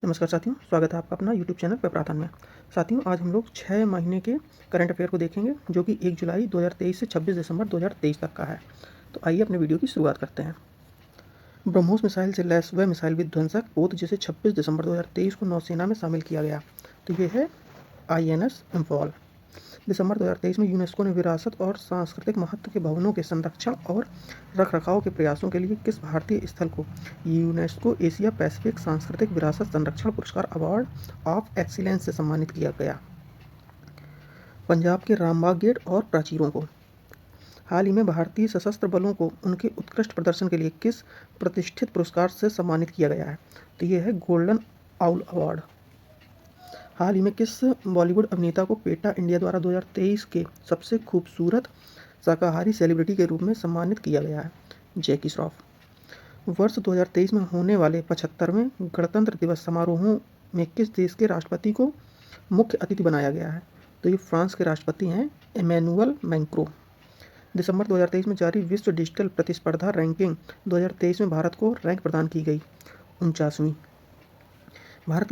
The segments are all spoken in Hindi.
नमस्कार साथियों, स्वागत है आपका अपना यूट्यूब चैनल पेपराथन में। साथियों, आज हम लोग 6 महीने के करंट अफेयर को देखेंगे जो कि 1 जुलाई 2023 से 26 दिसंबर 2023 तक का है। तो आइए अपने वीडियो की शुरुआत करते हैं। ब्रह्मोस मिसाइल से लैस व मिसाइल विध्वंसक पोत जिसे 26 दिसंबर 2023 को नौसेना में शामिल किया गया। तो ये है INS इम्फॉल। दिसंबर 2023 में यूनेस्को ने विरासत और सांस्कृतिक महत्व के भवनों के संरक्षण और रखरखाव के प्रयासों के लिए किस भारतीय स्थल को यूनेस्को एशिया पैसिफिक सांस्कृतिक विरासत संरक्षण पुरस्कार अवार्ड ऑफ एक्सीलेंस से सम्मानित किया गया? पंजाब के रामबाग गेट और प्राचीरों को। हाल ही में भारतीय सशस्त्र बलों को उनके उत्कृष्ट प्रदर्शन के लिए किस प्रतिष्ठित पुरस्कार से सम्मानित किया गया है? तो ये है गोल्डन आउल अवार्ड। हाल ही में किस बॉलीवुड अभिनेता को पेटा इंडिया द्वारा 2023 के सबसे खूबसूरत शाकाहारी सेलिब्रिटी के रूप में सम्मानित किया गया है? जैकी श्रॉफ। वर्ष 2023 में होने वाले 75वें गणतंत्र दिवस समारोहों में किस देश के राष्ट्रपति को मुख्य अतिथि बनाया गया है? तो ये फ्रांस के राष्ट्रपति हैं इमैनुअल मैक्रों। दिसंबर 2023 में जारी विश्व डिजिटल प्रतिस्पर्धा रैंकिंग 2023 में भारत को रैंक प्रदान की गई 49वीं। भारत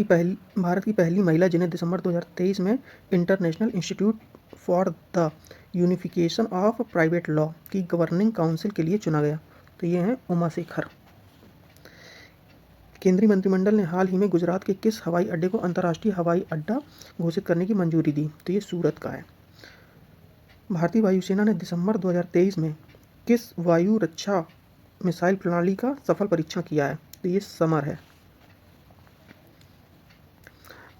की पहली महिला जिन्हें दिसंबर 2023 में international institute for the unification of private law की गवर्निंग काउंसिल के लिए चुना गया, तो ये हैं उमा शेखर। केंद्रीय मंत्रिमंडल ने हाल ही में गुजरात के किस हवाई अड्डे को अंतर्राष्ट्रीय हवाई अड्डा घोषित करने की मंजूरी दी? तो ये सूरत का है। भारतीय वायुसेना ने दिसंबर 2023 में किस वायु रक्षा मिसाइल प्रणाली का सफल परीक्षण किया है? तो ये समर है।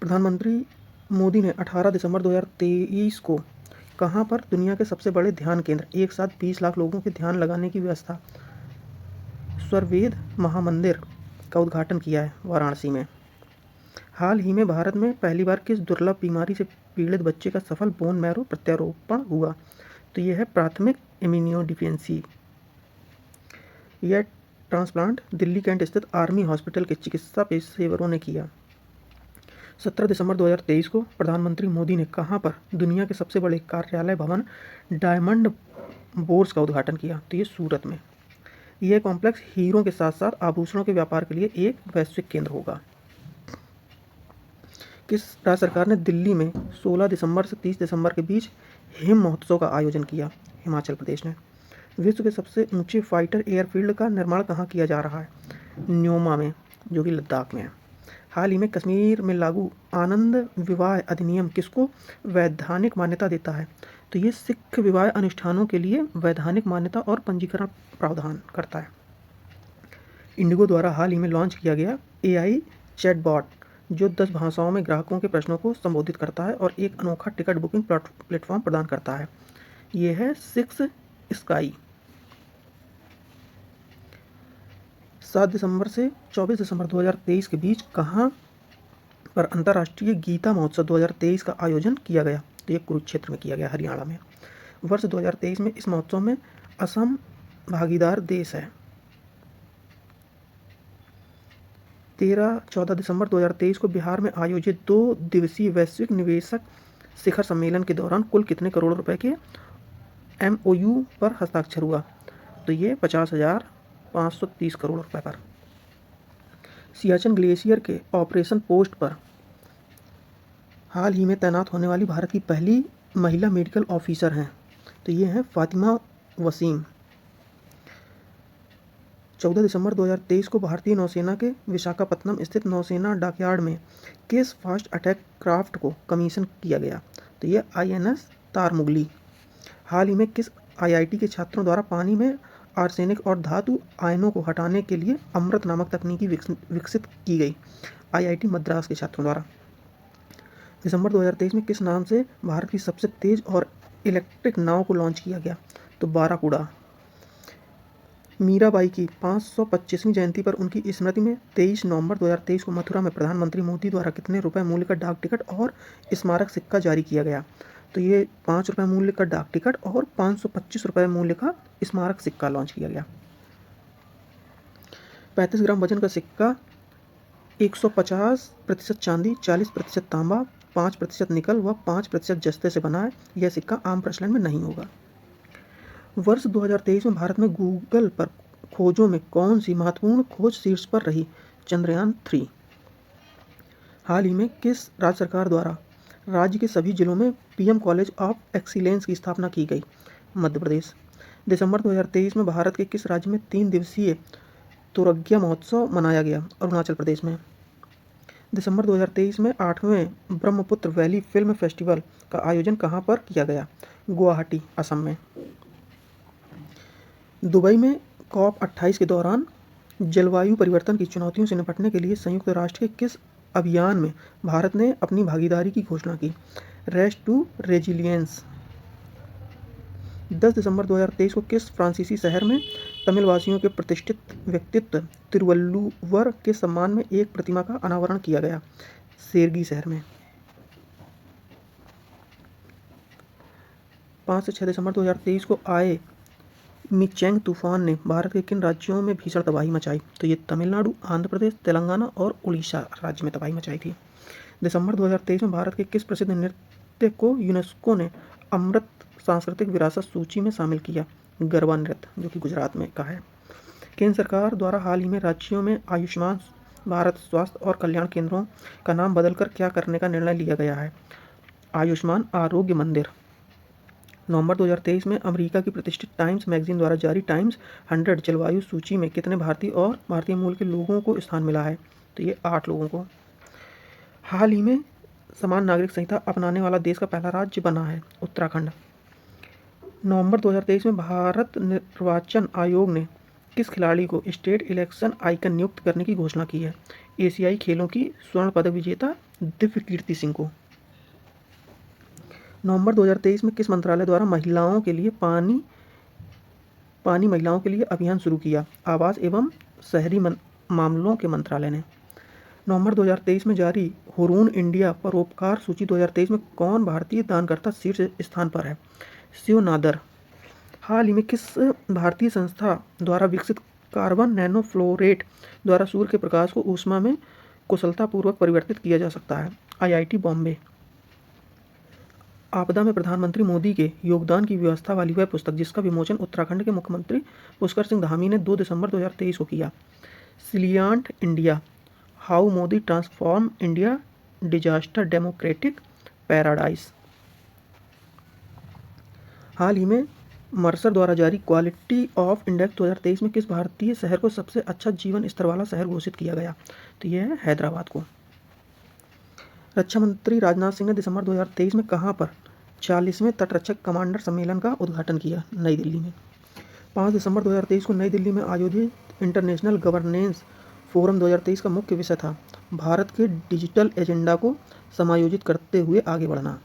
प्रधानमंत्री मोदी ने 18 दिसंबर 2023 को कहां पर दुनिया के सबसे बड़े ध्यान केंद्र एक साथ 20 लाख लोगों के ध्यान लगाने की व्यवस्था स्वरवेद महामंदिर का उद्घाटन किया है? वाराणसी में। हाल ही में भारत में पहली बार किस दुर्लभ बीमारी से पीड़ित बच्चे का सफल बोन मैरो प्रत्यारोपण हुआ? तो यह है प्राथमिक इम्यूनोडिफिशियेंसी। यह ट्रांसप्लांट दिल्ली कैंट स्थित आर्मी हॉस्पिटल के चिकित्सा पेशेवरों ने किया। 17 दिसंबर 2023 को प्रधानमंत्री मोदी ने कहां पर दुनिया के सबसे बड़े कार्यालय भवन डायमंड बोर्स का उद्घाटन किया? तो ये सूरत में। यह कॉम्प्लेक्स हीरों के साथ साथ आभूषणों के व्यापार के लिए एक वैश्विक केंद्र होगा। किस राज्य सरकार ने दिल्ली में 16 दिसंबर से 30 दिसंबर के बीच हिम महोत्सव का आयोजन किया? हिमाचल प्रदेश ने। विश्व के सबसे ऊंचे फाइटर एयरफील्ड का निर्माण कहाँ किया जा रहा है? न्योमा में, जो कि लद्दाख में है। हाल ही में कश्मीर में लागू आनंद विवाह अधिनियम किसको वैधानिक मान्यता देता है? तो ये सिख विवाह अनुष्ठानों के लिए वैधानिक मान्यता और पंजीकरण प्रावधान करता है। इंडिगो द्वारा हाल ही में लॉन्च किया गया AI चैटबॉट जो 10 भाषाओं में ग्राहकों के प्रश्नों को संबोधित करता है और एक अनोखा टिकट बुकिंग प्लेटफॉर्म प्रदान करता है। ये है 6 स्काई। 7 दिसंबर से 24 दिसंबर 2023 के बीच कहाँ पर अंतर्राष्ट्रीय गीता महोत्सव 2023 का आयोजन किया गया? तो ये कुरुक्षेत्र में किया गया, हरियाणा में। वर्ष 2023 में इस महोत्सव में असम भागीदार देश है। 13-14 दिसंबर 2023 को बिहार में आयोजित 2 दिवसीय वैश्विक निवेशक शिखर सम्मेलन के दौरान कुल कितने करोड़ रुपए के MOU पर हस्ताक्षर हुआ? तो ये 50,530 करोड़ रुपए पर। सियाचिन ग्लेशियर के ऑपरेशन पोस्ट पर हाल ही में तैनात होने वाली भारत की पहली महिला मेडिकल ऑफिसर हैं, तो ये हैं फातिमा वसीम। 14 दिसंबर 2023 को भारतीय नौसेना के विशाखापत्तनम स्थित नौसेना डॉकयार्ड में किस फास्ट अटैक क्राफ्ट को कमीशन किया गया? तो ये INS तारमुगली। हाल ही में किस IIT के छात्रों द्वारा पानी में आर्सेनिक और धातु आयनों को हटाने के लिए अमृत नामक तकनीकी विकसित की गई? IIT मद्रास के छात्रों द्वारा। दिसंबर 2023 में किस नाम से भारत की सबसे तेज और इलेक्ट्रिक नाव को लॉन्च किया गया? तो बाराकूडा। मीराबाई की 525वीं जयंती पर उनकी स्मृति में 23 नवंबर 2023 को मथुरा में प्रधानमंत्री मोदी द्वारा कितने रुपए मूल्य का डाक टिकट और स्मारक सिक्का जारी किया गया? तो ये 5 रुपये मूल्य का डाक टिकट और 525 रुपये मूल्य का स्मारक सिक्का लॉन्च किया गया। 35 ग्राम वजन का सिक्का 150% चांदी, 40% तांबा, 5% निकल व 5% जस्ते से बना है। यह सिक्का आम प्रचलन में नहीं होगा। वर्ष 2023 में भारत में गूगल पर खोजों में कौन सी महत्वपूर्ण खोज शीर्ष पर रही? चंद्रयान 3। हाल ही में किस राज्य सरकार द्वारा राज्य के सभी जिलों में पीएम कॉलेज ऑफ एक्सीलेंस की स्थापना की गई? मध्य प्रदेश। दिसंबर 2023 में भारत के किस राज्य में 3 दिवसीय तुरग्या महोत्सव मनाया गया? अरुणाचल प्रदेश में। दिसंबर 2023 में 8वें ब्रह्मपुत्र वैली फिल्म फेस्टिवल का आयोजन कहाँ पर किया गया? गुवाहाटी, असम में। दुबई में COP28 के दौरान जलवायु परिवर्तन की चुनौतियों से निपटने के लिए संयुक्त राष्ट्र के किस अभियान में भारत ने अपनी भागीदारी की घोषणा की? Raise to resilience. 10 दिसंबर 2023 को किस फ्रांसीसी शहर में तमिल वासियों के प्रतिष्ठित व्यक्तित्व तिरुवल्लुवर के सम्मान में एक प्रतिमा का अनावरण किया गया? सेरगी शहर में। 5 से 6 दिसंबर 2023 को आए मिचैंग तूफान ने भारत के किन राज्यों में भीषण तबाही मचाई? तो ये तमिलनाडु, आंध्र प्रदेश, तेलंगाना और उड़ीसा राज्य में तबाही मचाई थी। दिसंबर 2023 में भारत के किस प्रसिद्ध नृत्य को यूनेस्को ने अमृत सांस्कृतिक विरासत सूची में शामिल किया? गरबा नृत्य, जो कि गुजरात में का है। केंद्र सरकार द्वारा हाल ही में राज्यों में आयुष्मान भारत स्वास्थ्य और कल्याण केंद्रों का नाम बदलकर क्या करने का निर्णय लिया गया है? आयुष्मान आरोग्य मंदिर। नवंबर 2023 में अमेरिका की प्रतिष्ठित टाइम्स मैगजीन द्वारा जारी टाइम्स 100 जलवायु सूची में कितने भारतीय और भारतीय मूल के लोगों को स्थान मिला है? तो ये 8 लोगों को। हाल ही में समान नागरिक संहिता अपनाने वाला देश का पहला राज्य बना है उत्तराखंड। नवंबर 2023 में भारत निर्वाचन आयोग ने किस खिलाड़ी को स्टेट इलेक्शन आइकन नियुक्त करने की घोषणा की है? एशियाई खेलों की स्वर्ण पदक विजेता दिव्य कीर्ति सिंह को। नवंबर 2023 में किस मंत्रालय द्वारा महिलाओं के लिए पानी महिलाओं के लिए अभियान शुरू किया? आवास एवं शहरी मामलों के मंत्रालय ने। नवंबर 2023 में जारी हुरून इंडिया परोपकार सूची 2023 में कौन भारतीय दानकर्ता शीर्ष स्थान पर है? शिव नादर। हाल ही में किस भारतीय संस्था द्वारा विकसित कार्बन नैनोफ्लोरेट द्वारा सूर्य के प्रकाश को ऊष्मा में कुशलतापूर्वक परिवर्तित किया जा सकता है? IIT बॉम्बे। आपदा में प्रधानमंत्री मोदी के योगदान की व्यवस्था वाली वह पुस्तक जिसका विमोचन उत्तराखंड के मुख्यमंत्री पुष्कर सिंह धामी ने 2 दिसंबर 2023 को किया? सिलियांट India, how Modi transform India disaster democratic paradise. हाल ही में मर्सर द्वारा जारी क्वालिटी ऑफ इंडेक्स 2023 में किस भारतीय शहर को सबसे अच्छा जीवन स्तर वाला शहर घोषित किया गया? तो यह है हैदराबाद को। रक्षा मंत्री राजनाथ सिंह ने दिसंबर 2023 में कहां पर 40वें तटरक्षक कमांडर सम्मेलन का उद्घाटन किया? नई दिल्ली में। 5 दिसंबर 2023 को नई दिल्ली में आयोजित इंटरनेशनल गवर्नेंस फोरम 2023 का मुख्य विषय था भारत के डिजिटल एजेंडा को समायोजित करते हुए आगे बढ़ना।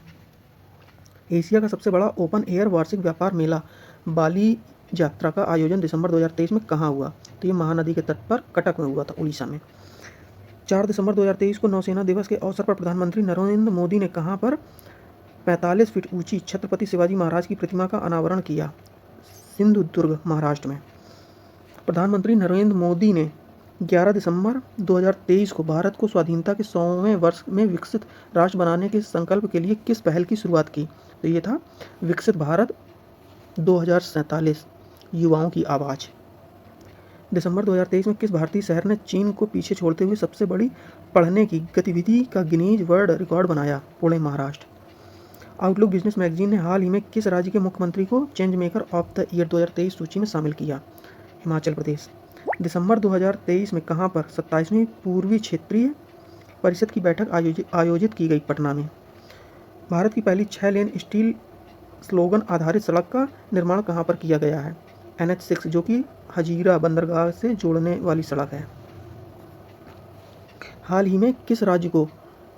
एशिया का सबसे बड़ा ओपन एयर वार्षिक व्यापार मेला बाली यात्रा का आयोजन दिसंबर 2023 में कहाँ हुआ? तो ये महानदी के तट पर कटक में हुआ था, उड़ीसा में। 4 दिसंबर 2023 को नौसेना दिवस के अवसर पर प्रधानमंत्री नरेंद्र मोदी ने कहाँ पर 45 फीट ऊंची छत्रपति शिवाजी महाराज की प्रतिमा का अनावरण किया? सिंधुदुर्ग, महाराष्ट्र में। प्रधानमंत्री नरेंद्र मोदी ने 11 दिसंबर 2023 को भारत को स्वाधीनता के 100वें वर्ष में विकसित राष्ट्र बनाने के संकल्प के लिए किस पहल की शुरुआत की? तो ये था विकसित भारत 2047 युवाओं की आवाज़। दिसंबर 2023 में किस भारतीय शहर ने चीन को पीछे छोड़ते हुए सबसे बड़ी पढ़ने की गतिविधि का गिनीज वर्ल्ड रिकॉर्ड बनाया? Pune, Maharashtra. Outlook business magazine ने हाल ही में किस राज्य के मुख्यमंत्री को change maker of the year 2023 सूची में शामिल किया? हिमाचल प्रदेश। दिसंबर 2023 में कहां पर 27वीं पूर्वी क्षेत्रीय परिषद की बैठक आयोजित की गई? पटना में। भारत की पहली 6 लेन स्टील स्लोगन आधारित सड़क का निर्माण कहां पर किया गया है? NH6, जो कि हजीरा बंदरगाह से जोड़ने वाली सड़क है। हाल ही में किस राज्य को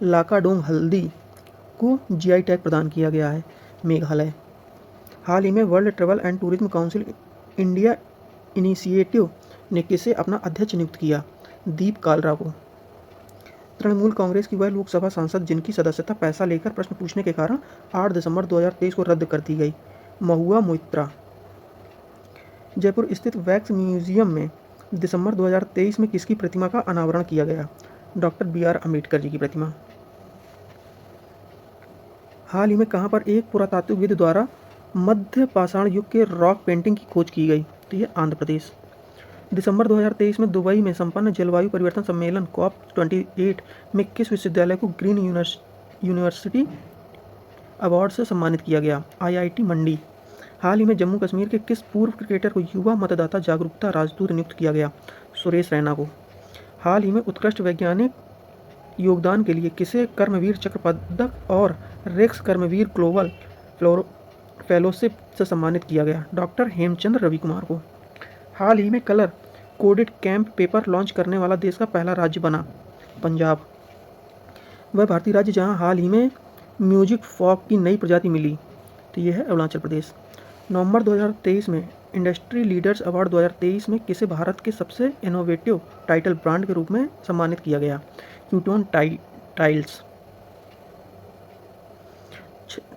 लाकाडोंग हल्दी को GI टैग प्रदान किया गया है? मेघालय। हाल ही में world travel and tourism council India initiative ने किसे अपना अध्यक्ष नियुक्त किया? दीप कालरा को। तृणमूल कांग्रेस की वह लोकसभा सांसद जिनकी सदस्यता पैसा लेकर प्रश्न पूछने के कारण 8 दिसंबर 2023 को रद्द कर दी गई? महुआ मोइत्रा। जयपुर स्थित वैक्स म्यूजियम में दिसंबर 2023 में किसकी प्रतिमा का अनावरण किया गया? डॉक्टर BR अम्बेडकर जी की प्रतिमा। हाल ही में कहां पर एक पुरातात्विकविद द्वारा मध्य पाषाण युग के रॉक पेंटिंग की खोज की गई? तो ये आंध्र प्रदेश। दिसंबर 2023 में दुबई में संपन्न जलवायु परिवर्तन सम्मेलन COP28 में किस विश्वविद्यालय को ग्रीन यूनिवर्सिटी अवार्ड से सम्मानित किया गया? IIT मंडी। हाल ही में जम्मू कश्मीर के किस पूर्व क्रिकेटर को युवा मतदाता जागरूकता राजदूत नियुक्त किया गया? सुरेश रैना को। हाल ही में उत्कृष्ट वैज्ञानिक योगदान के लिए किसे कर्मवीर चक्र पदक और रेक्स कर्मवीर ग्लोबल फेलोशिप से सम्मानित किया गया? डॉक्टर हेमचंद्र रवि कुमार को। हाल ही में colour coded camp paper launch करने वाला देश का पहला राज्य बना पंजाब। वह भारतीय राज्य जहां हाल ही में म्यूजिक फॉक की नई प्रजाति मिली, तो यह है अरुणाचल प्रदेश। नवंबर 2023 में इंडस्ट्री लीडर्स अवार्ड 2023 में किसे भारत के सबसे इनोवेटिव टाइटल ब्रांड के रूप में सम्मानित किया गया? क्यूटोन टाइल्स।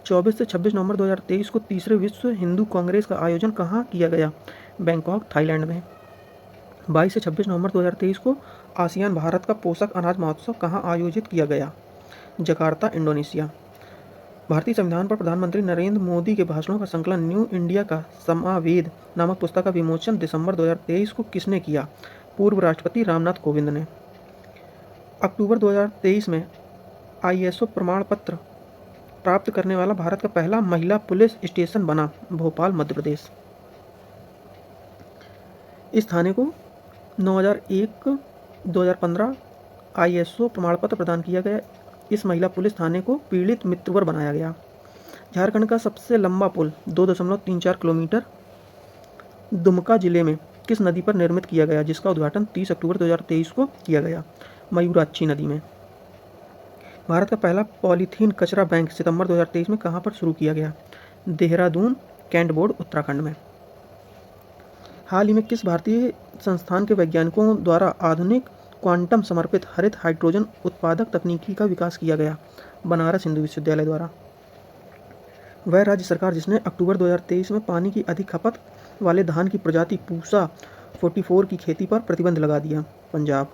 24 से 26 नवंबर 2023 को तीसरे विश्व हिंदू कांग्रेस का आयोजन कहाँ किया गया? बैंकॉक, थाईलैंड में। 22 से 26 नवंबर 2023 को आसियान भारत का पोषक अनाज महोत्सव कहाँ आयोजित किया गया? Jakarta, Indonesia. भारतीय संविधान पर प्रधानमंत्री नरेंद्र मोदी के भाषणों का संकलन न्यू इंडिया का समावेद नामक पुस्तक का विमोचन दिसंबर 2023 को किसने किया? पूर्व राष्ट्रपति रामनाथ कोविंद ने। अक्टूबर 2023 में ISO प्रमाण पत्र प्राप्त करने वाला भारत का पहला महिला पुलिस स्टेशन बना भोपाल, मध्य प्रदेश। इस थाने को 2001-2015 ISO प्रमाण पत्र प्रदान किया गया। इस महिला पुलिस थाने को पीड़ित मित्रवर बनाया गया। झारखंड का सबसे लंबा पुल 2.34 किलोमीटर दुमका जिले में किस नदी पर निर्मित किया गया, जिसका उद्घाटन 30 अक्टूबर 2023 को किया गया? मयूराक्षी नदी में। भारत का पहला पॉलीथीन कचरा बैंक सितंबर 2023 में कहाँ पर शुरू किया गया? देहरादून, कैंट बोर्ड, उत्तराखंड में। हाल ही में किस भारतीय संस्थान के वैज्ञानिकों द्वारा आधुनिक क्वांटम समर्पित हरित हाइड्रोजन उत्पादक तकनीकी का विकास किया गया? बनारस हिंदू विश्वविद्यालय द्वारा। वह राज्य सरकार जिसने अक्टूबर 2023 में पानी की अधिक खपत वाले धान की प्रजाति पूसा 44 की खेती पर प्रतिबंध लगा दिया? पंजाब।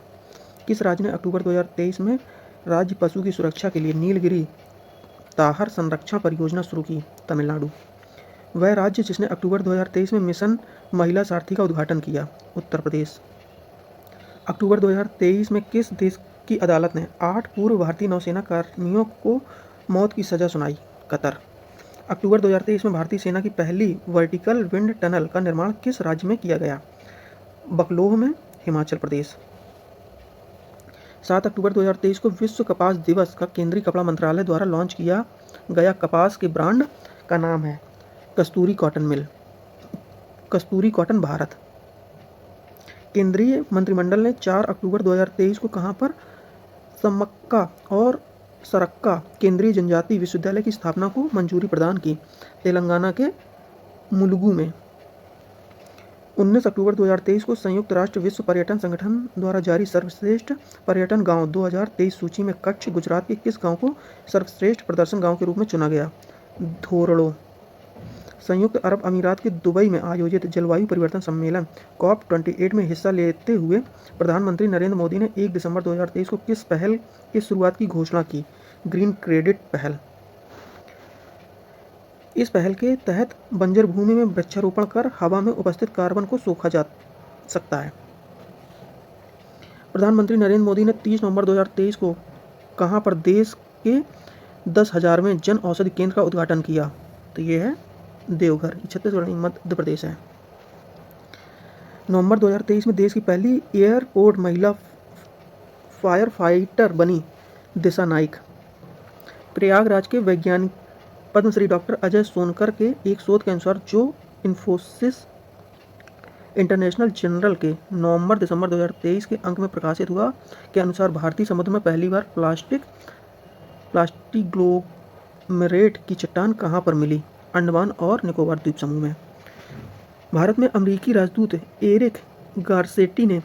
किस राज्य ने अक्टूबर 2023 में राज्य पशु की सुरक्षा के लिए नीलगिरी ताहर संरक्षण परियोजना शुरू की? तमिलनाडु। वह राज्य जिसने अक्टूबर 2023 में मिशन महिला सारथी का उद्घाटन किया? उत्तर प्रदेश। अक्टूबर 2023 में किस देश की अदालत ने 8 पूर्व भारतीय नौसेना कर्मियों को मौत की सजा सुनाई? कतर। अक्टूबर 2023 में भारतीय सेना की पहली वर्टिकल विंड टनल का निर्माण किस राज्य में किया गया? बकलोह में, हिमाचल प्रदेश। 7 अक्टूबर 2023 को विश्व कपास दिवस का केंद्रीय कपड़ा मंत्रालय द्वारा लॉन्च किया गया कपास के ब्रांड का नाम है कस्तूरी कॉटन मिल। कस्तूरी कॉटन भारत। केंद्रीय मंत्रिमंडल ने 4 अक्टूबर 2023 को कहां पर समक्का और सरक्का केंद्रीय जनजातीय विश्वविद्यालय की स्थापना को मंजूरी प्रदान की? तेलंगाना के मुलुगु में। 19 अक्टूबर 2023 को संयुक्त राष्ट्र विश्व पर्यटन संगठन द्वारा जारी सर्वश्रेष्ठ पर्यटन गांव 2023 सूची में कच्छ, गुजरात के किस गांव को सर्वश्रेष्ठ प्रदर्शन गांव के रूप में चुना गया? धोरडो। संयुक्त अरब अमीरात के दुबई में आयोजित जलवायु परिवर्तन सम्मेलन COP28 में हिस्सा लेते हुए प्रधानमंत्री नरेंद्र मोदी ने 1 दिसंबर 2023 को किस पहल की शुरुआत की घोषणा की? ग्रीन क्रेडिट पहल। इस पहल के तहत बंजर भूमि में वृक्षारोपण कर हवा में उपस्थित कार्बन को सोखा जा सकता है। प्रधानमंत्री नरेंद्र मोदी ने 30 नवंबर 2023 को कहां पर देश के 10,000वें जन औषधि केंद्र का उद्घाटन किया? तो ये है देवघर, छत्तीसगढ़ नहीं, मध्य प्रदेश है। नवंबर 2023 में देश की पहली एयरपोर्ट महिला फायर फाइटर बनी दिशा नाइक। प्रयागराज के वैज्ञानिक पद्मश्री डॉक्टर अजय सोनकर के एक शोध के अनुसार जो इन्फोसिस इंटरनेशनल जर्नल के नवंबर-दिसंबर 2023 के अंक में प्रकाशित हुआ के अनुसार भारतीय समुद्र में पहली बार प्लास्टिग्लोमेरेट की चट्टान कहां पर मिली? अंडमान और निकोबार द्वीप समूह में। भारत में अमेरिकी राजदूत एरिक गारसेटी ने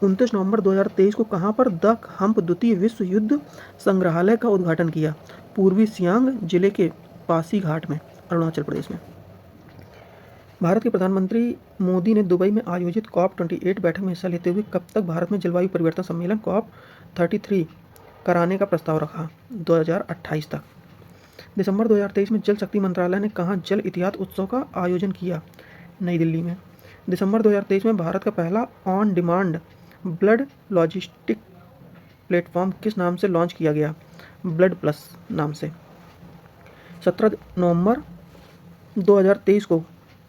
29 नवंबर 2023 को कहां पर द हम्प द्वितीय विश्व युद्ध संग्रहालय का उद्घाटन किया? पूर्वी सियांग जिले के पासीघाट में, अरुणाचल प्रदेश में। भारत के प्रधानमंत्री मोदी ने दुबई में आयोजित COP28 बैठक में हिस्सा लेते हुए कब तक भारत में जलवायु परिवर्तन सम्मेलन COP33 कराने का प्रस्ताव रखा? 2028 तक। दिसंबर 2023 में जल शक्ति मंत्रालय ने कहां जल इतिहास उत्सव का आयोजन किया? नई दिल्ली में। दिसंबर 2023 में भारत का पहला on demand blood logistic platform किस नाम से लॉन्च किया गया? ब्लड प्लस नाम से। 17 नवंबर 2023 को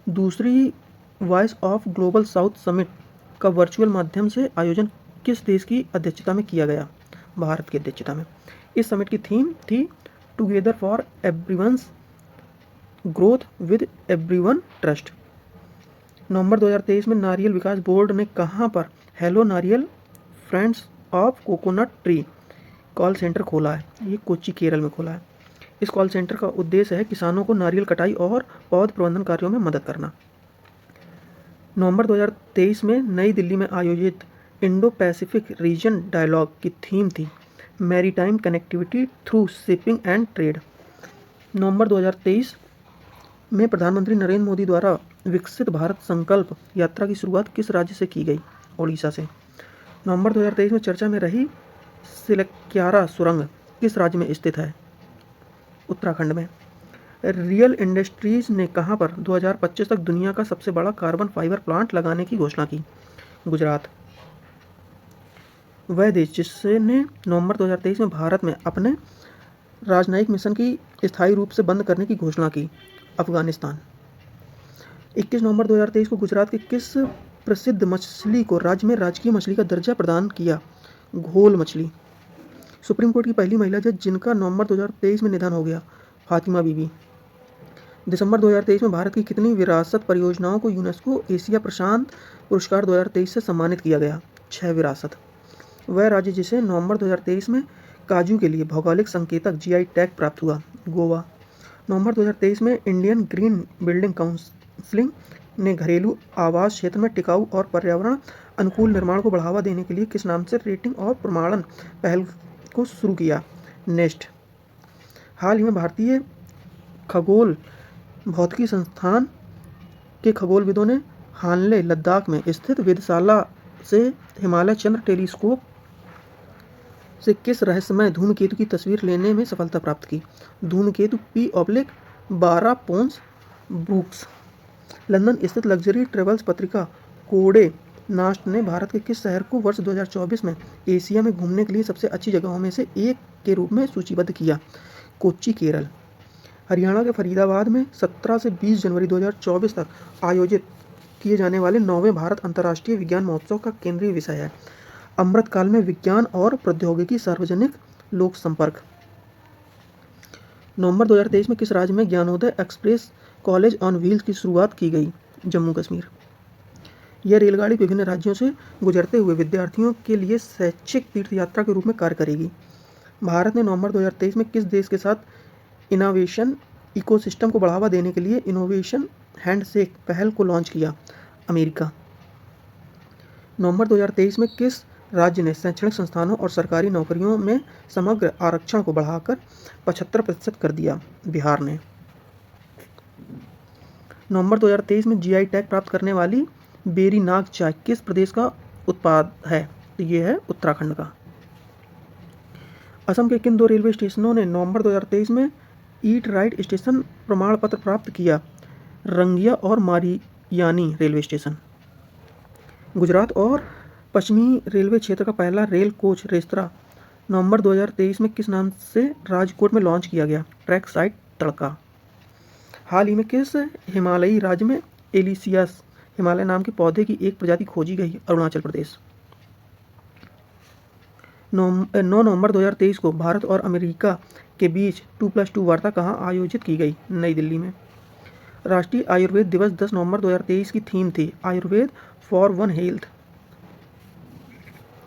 दूसरी voice of global south summit का वर्चुअल माध्यम से आयोजन किस देश की अध्यक्षता में किया गया? भारत की अध्यक्षता में। इस समिट की थीम थी together for everyone's growth with everyone trust. नवंबर 2023 में नारियल विकास बोर्ड ने कहाँ पर हेलो नारियल friends of coconut tree call centre खोला है? ये कोच्चि केरल में खोला है। इस कॉल सेंटर का उद्देश्य है किसानों को नारियल कटाई और पौध प्रबंधन कार्यों में मदद करना। नवंबर 2023 में नई दिल्ली में आयोजित इंडो पैसिफिक रीजन डायलॉग की थीम थी maritime connectivity through shipping and trade. नवंबर 2023 में प्रधानमंत्री नरेंद्र मोदी द्वारा विकसित भारत संकल्प यात्रा की शुरुआत किस राज्य से की गई? ओडिशा से। नवंबर 2023 में चर्चा में रही सिलक्यारा सुरंग किस राज्य में स्थित है? उत्तराखंड में। रियल इंडस्ट्रीज ने कहां पर 2025 तक दुनिया का सबसे बड़ा कार्बन फाइबर प्लांट लगाने की घोषणा की? गुजरात। वह देश जिसने नवंबर 2023 में भारत में अपने राजनयिक मिशन की स्थायी रूप से बंद करने की घोषणा की? अफगानिस्तान। 21 नवंबर 2023 को गुजरात के किस प्रसिद्ध मछली को राज्य में राजकीय मछली का दर्जा प्रदान किया? घोल मछली। सुप्रीम कोर्ट की पहली महिला जज जिनका नवंबर 2023 में निधन हो गया? फातिमा बीबी। दिसंबर 2023 में भारत की कितनी विरासत परियोजनाओं को यूनेस्को एशिया प्रशांत पुरस्कार 2023 से सम्मानित किया गया? 6 विरासत। वह राज्य जिसे नवंबर 2023 में काजू के लिए भौगोलिक संकेतक जीआई टैग प्राप्त हुआ? गोवा। नवंबर 2023 में इंडियन ग्रीन बिल्डिंग काउंसिल ने घरेलू आवास क्षेत्र में टिकाऊ और पर्यावरण अनुकूल निर्माण को बढ़ावा देने के लिए किस नाम से रेटिंग और प्रमाणन पहल को शुरू किया? नेस्ट। हाल ही में भारतीय खगोल भौतिकी संस्थान के खगोलविदों ने हानले लद्दाख में स्थित वेधशाला से हिमालय चंद्र टेलीस्कोप से किस रहस्यमय धूमकेतु की तस्वीर लेने में सफलता प्राप्त की? धूमकेतु P/12 पोन्स ब्रूक्स। लंदन स्थित लग्जरी ट्रेवल्स पत्रिका कोडे नास्ट ने भारत के किस शहर को वर्ष 2024 में एशिया में घूमने के लिए सबसे अच्छी जगहों में से एक के रूप में सूचीबद्ध किया? कोच्चि केरल। हरियाणा के फरीदाबाद में 17 से 20 जनवरी 2024 तक आयोजित किए जाने वाले 9वें भारत अंतर्राष्ट्रीय विज्ञान महोत्सव का केंद्रीय विषय है अमृतकाल में विज्ञान और प्रौद्योगिकी सार्वजनिक लोक संपर्क। नवंबर 2023 में किस राज्य में Gyanodaya express college on wheels की शुरुआत की गई? जम्मू कश्मीर। यह रेलगाड़ी विभिन्न राज्यों से गुजरते हुए विद्यार्थियों के लिए शैक्षिक तीर्थयात्रा के रूप में कार्य करेगी। भारत ने नवंबर 2023 में किस देश के साथ इनोवेशन इकोसिस्टम को बढ़ावा देने के लिए इनोवेशन हैंडशेक पहल को लॉन्च किया? अमेरिका। नवंबर 2023 में किस राज्य ने शैक्षणिक संस्थानों और सरकारी नौकरियों में समग्र आरक्षण को बढ़ाकर 75% कर दिया? बिहार ने। नवंबर 2023 में जीआई टैग प्राप्त करने वाली बेरी नाग चाय किस प्रदेश का उत्पाद है? ये है उत्तराखंड का। असम के किन 2 रेलवे स्टेशनों ने नवंबर 2023 में ईट राइट स्टेशन प्रमाण पत्र प्राप्त किया? रंगिया और मारियानी रेलवे स्टेशन। गुजरात और पश्चिमी रेलवे क्षेत्र का पहला रेल कोच रेस्तरां नवंबर 2023 में किस नाम से राजकोट में लॉन्च किया गया? ट्रैक साइट तड़का। हाल ही में किस हिमालयी राज्य में एलिसियस हिमालय नाम के पौधे की एक प्रजाति खोजी गई? अरुणाचल प्रदेश। 9 नवंबर 2023 को भारत और अमेरिका के बीच 2+2 वार्ता कहाँ आयोजित की गई? नई दिल्ली में। राष्ट्रीय आयुर्वेद दिवस 10 नवंबर 2023 की थीम थी आयुर्वेद फॉर वन हेल्थ।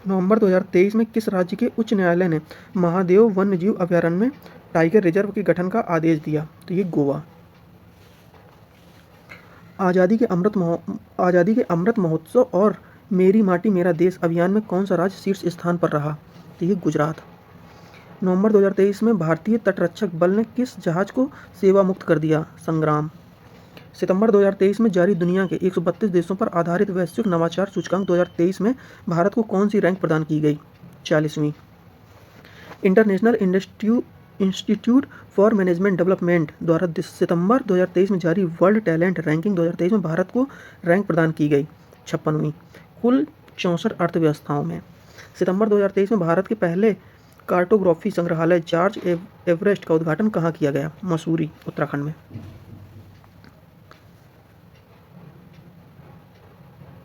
नवंबर 2023 में किस राज्य के उच्च न्यायालय ने महादेव वन्यजीव अभयारण्य में टाइगर रिजर्व के गठन का आदेश दिया? तो ये गोवा। आज़ादी के अमृत महोत्सव और मेरी माटी मेरा देश अभियान में कौन सा राज्य शीर्ष स्थान पर रहा? तो ये गुजरात। नवंबर 2023 में भारतीय तटरक्षक बल ने किस जहाज को सेवा मुक्त कर दिया? संग्राम। सितंबर 2023 में जारी दुनिया के 132 देशों पर आधारित वैश्विक नवाचार सूचकांक 2023 में भारत को कौन सी रैंक प्रदान की गई? 40वीं। International institute for management development द्वारा सितंबर 2023 में जारी वर्ल्ड टैलेंट रैंकिंग 2023 में भारत को रैंक प्रदान की गई 56वीं कुल 64 अर्थव्यवस्थाओं में। सितंबर 2023 में भारत के पहले कार्टोग्राफी संग्रहालय जॉर्ज एवरेस्ट का उद्घाटन कहाँ किया गया? मसूरी, उत्तराखंड में।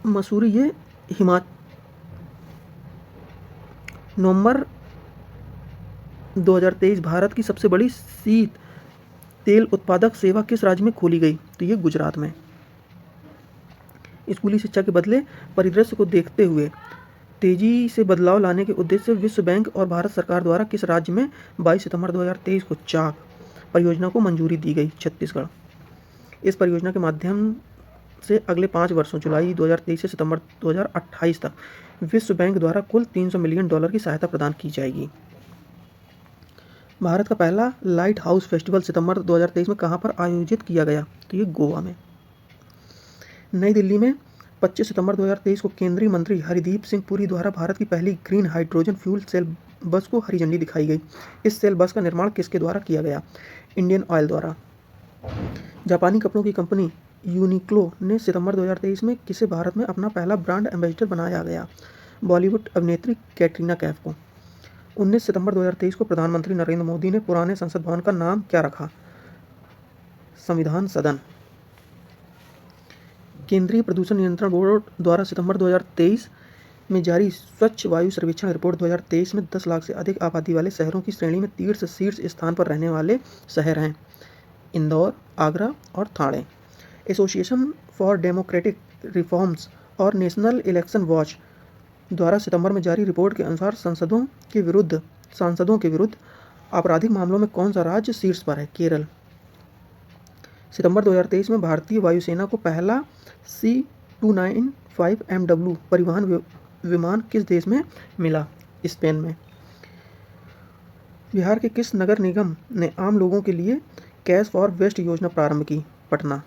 मसूरी ये नवंबर 2023 भारत की सबसे बड़ी शीत तेल उत्पादक सेवा किस राज्य में खोली गई? तो ये गुजरात में। स्कूली शिक्षा के बदले परिदृश्य को देखते हुए तेजी से बदलाव लाने के उद्देश्य से विश्व बैंक और भारत सरकार द्वारा किस राज्य में 22 सितंबर 2023 को चाक परियोजना को मंजूरी दी गई? छत्तीसगढ़। इस परियोजना के माध्यम से अगले 5 वर्षों जुलाई 2023 से सितंबर 2028 तक विश्व बैंक द्वारा कुल $300 मिलियन की सहायता प्रदान की जाएगी। भारत का पहला लाइट हाउस फेस्टिवल सितंबर 2023 में कहाँ पर आयोजित किया गया? तो ये गोवा में। नई दिल्ली में 25 सितंबर 2023 को केंद्रीय मंत्री हरदीप सिंह पुरी द्वारा भारत की पहली ग्रीन हाइड्रोजन फ्यूल सेल बस को हरी झंडी दिखाई गई। इस सेल बस का निर्माण किसके द्वारा किया गया? इंडियन ऑयल द्वारा। जापानी कपड़ों की कंपनी यूनिक्लो ने सितंबर 2023 में किसे भारत में अपना पहला ब्रांड एम्बेसडर बनाया गया? बॉलीवुड अभिनेत्री कैटरीना कैफ को। 19 सितंबर 2023 को प्रधानमंत्री नरेंद्र मोदी ने पुराने संसद भवन का नाम क्या रखा? संविधान सदन। केंद्रीय प्रदूषण नियंत्रण बोर्ड द्वारा सितंबर 2023 में जारी स्वच्छ वायु सर्वेक्षण रिपोर्ट 2023 में 10 लाख से अधिक आबादी वाले शहरों की श्रेणी में शीर्ष स्थान पर रहने वाले शहर हैं इंदौर, आगरा और Thane. Association for democratic reforms और नेशनल इलेक्शन वॉच द्वारा सितंबर में जारी रिपोर्ट के अनुसार सांसदों के विरुद्ध आपराधिक मामलों में कौन सा राज्य शीर्ष पर है? केरल। सितंबर 2023 में भारतीय वायुसेना को पहला C-295 MW परिवहन विमान किस देश में मिला? स्पेन में। बिहार के किस नगर निगम ने आम लोगों के लिए कैश फॉर वेस्ट योजना प्रारंभ की? पटना।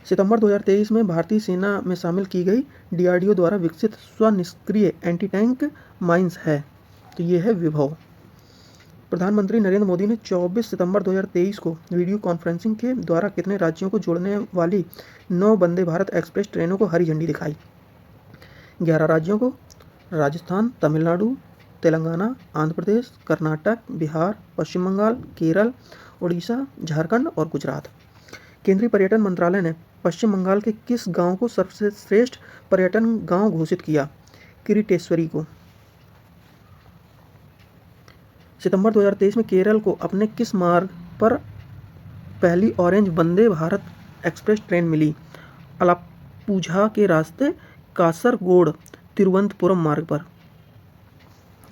सितंबर 2023 में भारतीय सेना में शामिल की गई DRDO द्वारा विकसित स्वनिष्क्रिय एंटी टैंक माइंस है? तो ये है विभव। प्रधानमंत्री नरेंद्र मोदी ने 24 सितंबर 2023 को वीडियो कॉन्फ्रेंसिंग के द्वारा कितने राज्यों को जोड़ने वाली 9 वंदे भारत एक्सप्रेस ट्रेनों को हरी झंडी दिखाई? 11 राज्यों को। राजस्थान, तमिलनाडु, तेलंगाना, आंध्र प्रदेश, कर्नाटक, बिहार, पश्चिम बंगाल, केरल, उड़ीसा, झारखंड और गुजरात। केंद्रीय पर्यटन मंत्रालय ने पश्चिम बंगाल के किस गांव को सर्वश्रेष्ठ पर्यटन गांव घोषित किया? किरीटेश्वरी को। सितंबर 2023 में केरल को अपने किस मार्ग पर पहली orange Vande Bharat express train मिली? अलाप्पुझा के रास्ते कासरगोड तिरुवनंतपुरम मार्ग पर।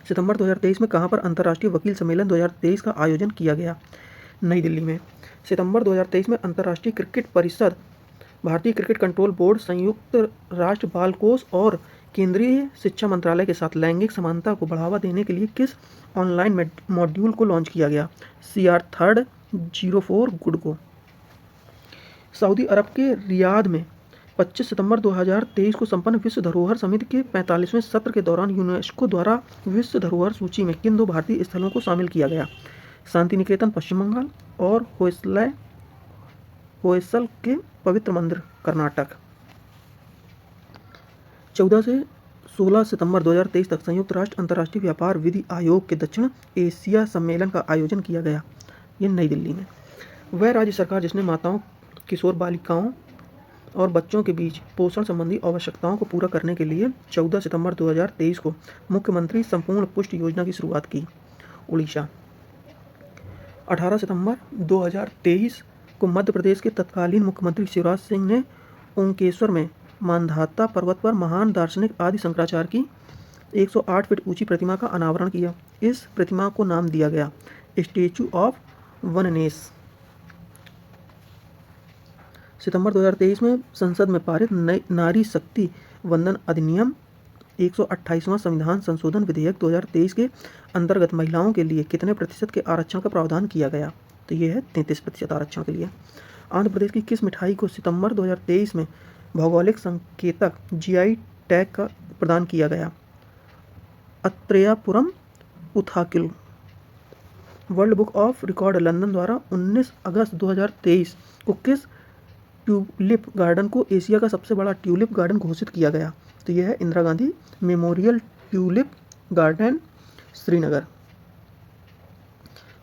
सितंबर 2023 में कहां पर अंतर्राष्ट्रीय वकील सम्मेलन 2023 का आयोजन किया गया? नई दिल्ली में। सितंबर 2023 में अंतर्राष्ट्रीय क्रिकेट परिषद, भारतीय क्रिकेट कंट्रोल बोर्ड, संयुक्त राष्ट्र बाल कोष और केंद्रीय शिक्षा मंत्रालय के साथ लैंगिक समानता को बढ़ावा देने के लिए किस ऑनलाइन मॉड्यूल को लॉन्च किया गया? CR304 गुड को। सऊदी अरब के रियाद में 25 सितंबर 2023 को संपन्न विश्व धरोहर समिति के 45वें सत्र के दौरान यूनेस्को द्वारा विश्व धरोहर सूची में किन 2 भारतीय स्थलों को शामिल किया गया? शांति निकेतन पश्चिम बंगाल और होयसल के पवित्र मंदिर कर्नाटक। 14 से 16 सितंबर 2023 तक संयुक्त राष्ट्र अंतर्राष्ट्रीय व्यापार विधि आयोग के दक्षिण एशिया सम्मेलन का आयोजन किया गया, ये नई दिल्ली में। वह राज्य सरकार जिसने माताओं, किशोर बालिकाओं और बच्चों के बीच पोषण संबंधी आवश्यकताओं को पूरा करने के लिए 14 सितंबर 2023 को मुख्यमंत्री संपूर्ण पुष्टि योजना की शुरुआत की? उड़ीसा। 18 सितंबर 2023 को मध्य प्रदेश के तत्कालीन मुख्यमंत्री शिवराज सिंह ने ओंकेश्वर में मांधाता पर्वत पर महान दार्शनिक आदि शंकराचार्य की 108 फीट ऊंची प्रतिमा का अनावरण किया। इस प्रतिमा को नाम दिया गया स्टैचू ऑफ वननेस। सितंबर 2023 में संसद में पारित नारी शक्ति वंदन अधिनियम 128वां संविधान संशोधन विधेयक 2023 के अंतर्गत महिलाओं के लिए कितने प्रतिशत के आरक्षण का प्रावधान किया गया? तो ये है 33% आरक्षण के लिए। आंध्र प्रदेश की किस मिठाई को सितंबर 2023 में भौगोलिक संकेतक GI टैग का प्रदान किया गया? अत्रेयापुरम उथाकिल। World book of record London द्वारा 19 अगस्त 2023 को किस ट्यूलिप गार्डन को एशिया का सबसे बड़ा ट्यूलिप गार्डन घोषित किया गया? तो यह है Indira Gandhi memorial tulip garden, Srinagar.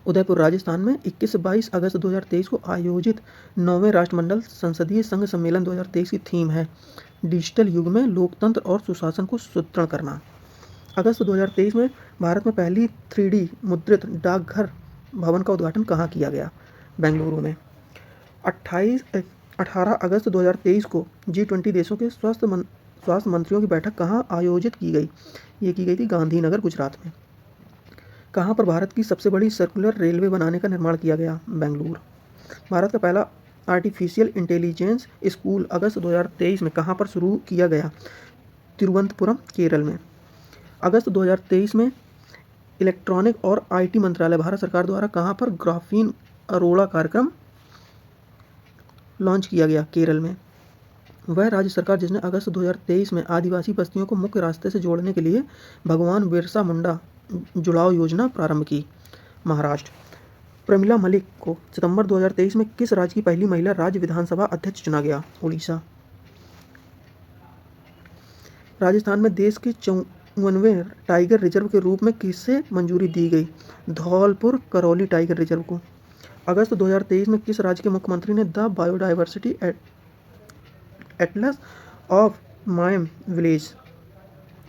Udaipur Rajasthan में 21-22 अगस्त 2023 को आयोजित 9वें राष्ट्रमंडल संसदीय संघ सम्मेलन 2023 की थीम है डिजिटल युग में लोकतंत्र और सुशासन को सुदृढ़ करना। अगस्त 2023 में भारत में पहली 3D मुद्रित डाकघर भवन का उद्घाटन कहाँ किया गया? बेंगलुरु में। 18 अगस्त 2023 को G20 देशों के स्वास्थ्य मंत्रियों की बैठक कहाँ आयोजित की गई? ये की गई थी गांधीनगर, गुजरात में। कहाँ पर भारत की सबसे बड़ी सर्कुलर रेलवे बनाने का निर्माण किया गया? बेंगलुरु। भारत का पहला आर्टिफिशियल इंटेलिजेंस स्कूल अगस्त 2023 में कहाँ पर शुरू किया गया? तिरुवनंतपुरम, केरल में। अगस्त 2023 में इलेक्ट्रॉनिक और IT मंत्रालय भारत सरकार द्वारा कहाँ पर ग्राफीन अरोड़ा कार्यक्रम लॉन्च किया गया? केरल में। वह राज्य सरकार जिसने अगस्त 2023 में आदिवासी बस्तियों को मुख्य रास्ते से जोड़ने के लिए भगवान बिरसा मुंडा जुड़ाव योजना प्रारंभ की? महाराष्ट्र। प्रमिला मलिक को सितंबर 2023 में किस राज्य की पहली महिला राज्य विधानसभा अध्यक्ष चुना गया? उड़ीसा। राजस्थान में देश के 54वें टाइगर रिजर्व के रूप में किसे मंजूरी दी गई? धौलपुर करौली टाइगर रिजर्व को। अगस्त 2023 में किस राज्य के मुख्यमंत्री ने the biodiversity Atlas of mime village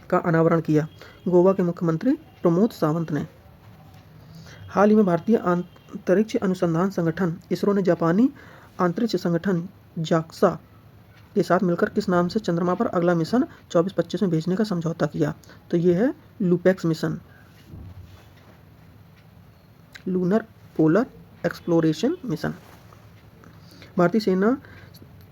का अनावरण किया? गोवा के मुख्यमंत्री प्रमोद सावंत ने। हाल ही में भारतीय अंतरिक्ष अनुसंधान संगठन इसरो ने जापानी अंतरिक्ष संगठन जाक्सा के साथ मिलकर किस नाम से चंद्रमा पर अगला मिशन 24-25 में भेजने का समझौता किया? तो ये है LUPEX mission, lunar polar exploration mission. भारतीय सेना